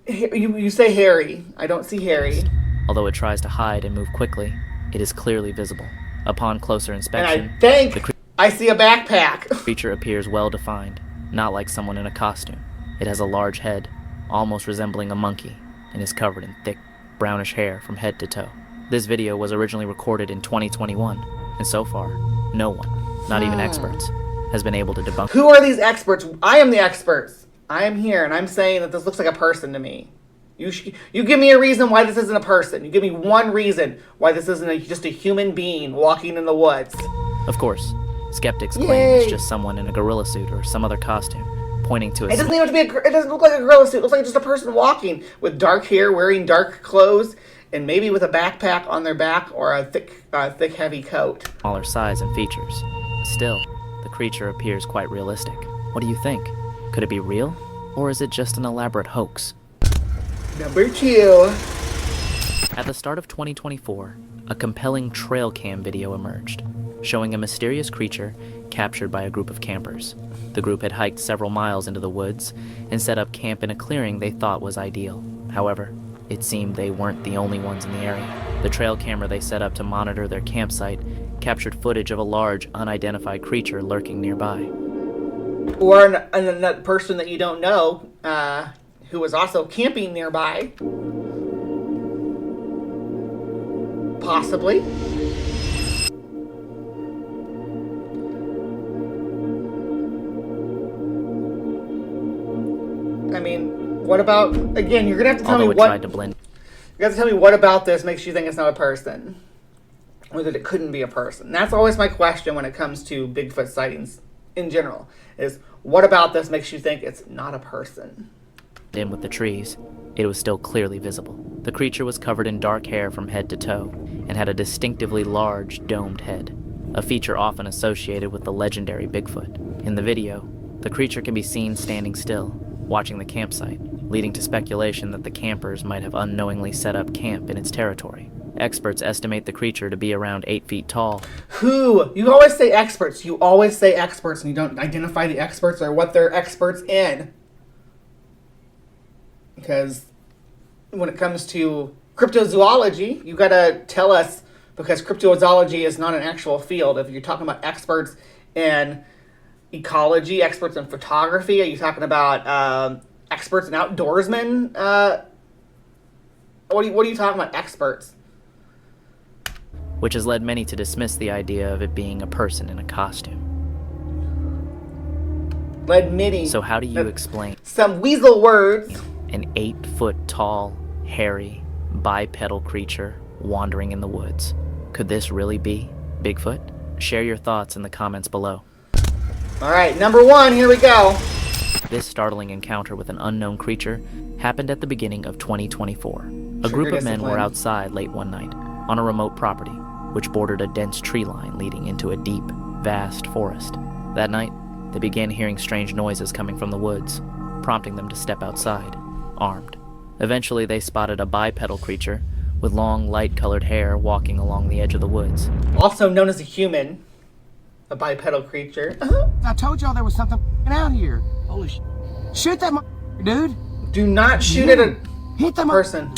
Speaker 1: You say hairy. I don't see hairy.
Speaker 3: Although it tries to hide and move quickly, it is clearly visible. Upon closer inspection,
Speaker 1: and I think I see a backpack.
Speaker 3: The creature appears well defined, not like someone in a costume. It has a large head, almost resembling a monkey, and is covered in thick, brownish hair from head to toe. This video was originally recorded in 2021, and so far, no one, not even experts, has been able to debunk.
Speaker 1: Who are these experts? I am the experts. I am here, and I'm saying that this looks like a person to me. You give me a reason why this isn't a person. You give me one reason why this isn't just a human being walking in the woods.
Speaker 3: Of course, skeptics claim it's just someone in a gorilla suit or some other costume, pointing to a...
Speaker 1: It doesn't even have to be it doesn't look like a gorilla suit. It looks like just a person walking with dark hair, wearing dark clothes, and maybe with a backpack on their back or a thick, heavy coat.
Speaker 3: Smaller size and features. Still, the creature appears quite realistic. What do you think? Could it be real? Or is it just an elaborate hoax?
Speaker 1: Number 2.
Speaker 3: At the start of 2024, a compelling trail cam video emerged, showing a mysterious creature captured by a group of campers. The group had hiked several miles into the woods and set up camp in a clearing they thought was ideal. However, it seemed they weren't the only ones in the area. The trail camera they set up to monitor their campsite captured footage of a large, unidentified creature lurking nearby.
Speaker 1: Or another person that you don't know, who was also camping nearby. Possibly. I mean, what about, again, you're going to have to tell me what...
Speaker 3: tried to blend.
Speaker 1: You have to tell me what about this makes you think it's not a person. Or that it couldn't be a person. That's always my question when it comes to Bigfoot sightings in general, is what about this makes you think it's not a person?
Speaker 3: In with the trees, it was still clearly visible. The creature was covered in dark hair from head to toe and had a distinctively large, domed head, a feature often associated with the legendary Bigfoot. In the video, the creature can be seen standing still, watching the campsite, leading to speculation that the campers might have unknowingly set up camp in its territory. Experts estimate the creature to be around 8 feet tall.
Speaker 1: Who? You always say experts. You always say experts, and you don't identify the experts or what they're experts in. Because when it comes to cryptozoology, you gotta tell us, because cryptozoology is not an actual field. If you're talking about experts in ecology, experts in photography, are you talking about experts in outdoorsmen? What are you talking about, experts?
Speaker 3: Which has led many to dismiss the idea of it being a person in a costume.
Speaker 1: admitting
Speaker 3: So how do you explain
Speaker 1: some weasel words?
Speaker 3: an 8-foot tall, hairy, bipedal creature wandering in the woods? Could this really be Bigfoot? Share your thoughts in the comments below.
Speaker 1: Alright, number 1, here we go.
Speaker 3: This startling encounter with an unknown creature happened at the beginning of 2024. A group of men were outside late one night on a remote property, which bordered a dense tree line leading into a deep, vast forest. That night, they began hearing strange noises coming from the woods, prompting them to step outside, armed. Eventually, they spotted a bipedal creature with long, light-colored hair walking along the edge of the woods.
Speaker 1: Also known as a human. A bipedal creature.
Speaker 6: I told y'all there was something out here. Holy shit. Shoot that dude.
Speaker 1: Do not shoot at a
Speaker 6: Hit the
Speaker 1: person.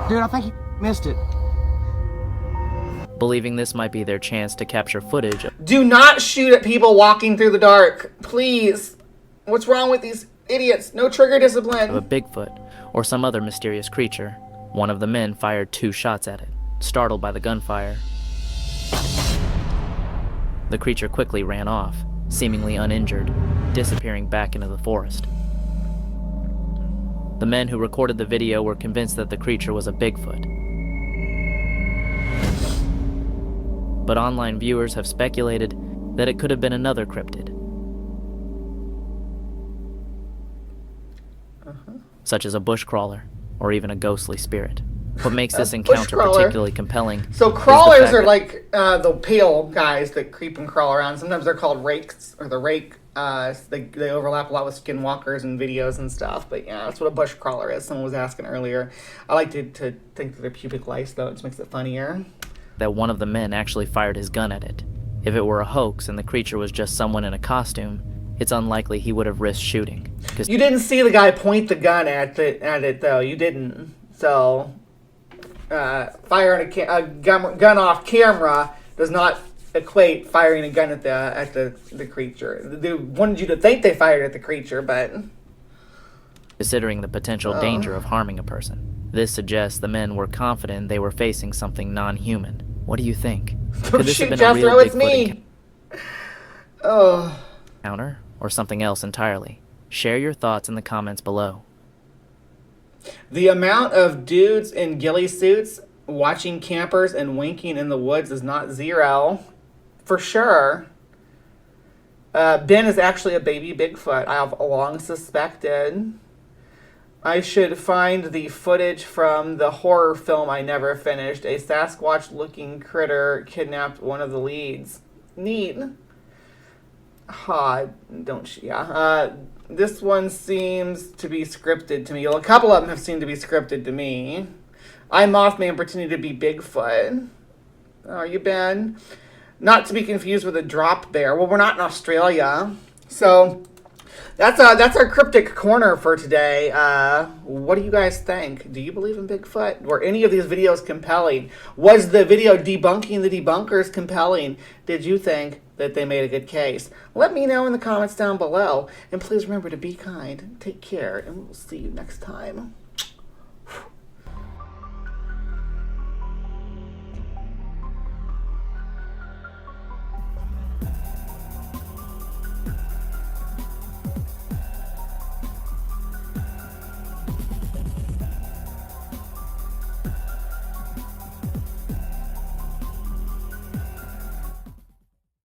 Speaker 6: Dude, I think you missed it.
Speaker 3: Believing this might be their chance to capture footage
Speaker 1: Do not shoot at people walking through the dark. Please. What's wrong with these idiots? No trigger
Speaker 3: of a
Speaker 1: discipline.
Speaker 3: Bigfoot or some other mysterious creature, one of the men fired 2 shots at it. Startled by the gunfire, the creature quickly ran off, seemingly uninjured, disappearing back into the forest. The men who recorded the video were convinced that the creature was a Bigfoot. But online viewers have speculated that it could have been another cryptid, such as a bushcrawler or even a ghostly spirit. What makes this encounter
Speaker 1: bushcrawler.
Speaker 3: particularly compelling
Speaker 1: So
Speaker 3: is the
Speaker 1: crawlers
Speaker 3: fact
Speaker 1: are
Speaker 3: that
Speaker 1: like the pale guys that creep and crawl around. Sometimes they're called rakes or the rake. They overlap a lot with skinwalkers and videos and stuff. But yeah, that's what a bush crawler is. Someone was asking earlier. I like to think that they're pubic lice though. It just makes it funnier.
Speaker 3: that one of the men actually fired his gun at it. If it were a hoax and the creature was just someone in a costume, it's unlikely he would have risked shooting.
Speaker 1: You didn't see the guy point the gun at it though. You didn't. So firing a gun off camera does not equate firing a gun at the creature. They wanted you to think they fired at the creature, but
Speaker 3: considering the potential danger of harming a person. This suggests the men were confident they were facing something non-human. What do you think? Could this have been a real Bigfoot encounter or something else entirely? Share your thoughts in the comments below.
Speaker 1: The amount of dudes in ghillie suits watching campers and winking in the woods is not zero. For sure. Ben is actually a baby Bigfoot. I have long suspected. I should find the footage from the horror film I never finished. A Sasquatch-looking critter kidnapped one of the leads. Neat. This one seems to be scripted to me. A couple of them have seemed to be scripted to me. I'm Mothman pretending to be Bigfoot. Are you, Ben? Not to be confused with a drop bear. Well, we're not in Australia. So that's our cryptic corner for today. What do you guys think? Do you believe in Bigfoot? Were any of these videos compelling? Was the video debunking the debunkers compelling? Did you think that they made a good case? Let me know in the comments down below. And please remember to be kind, take care, and we'll see you next time.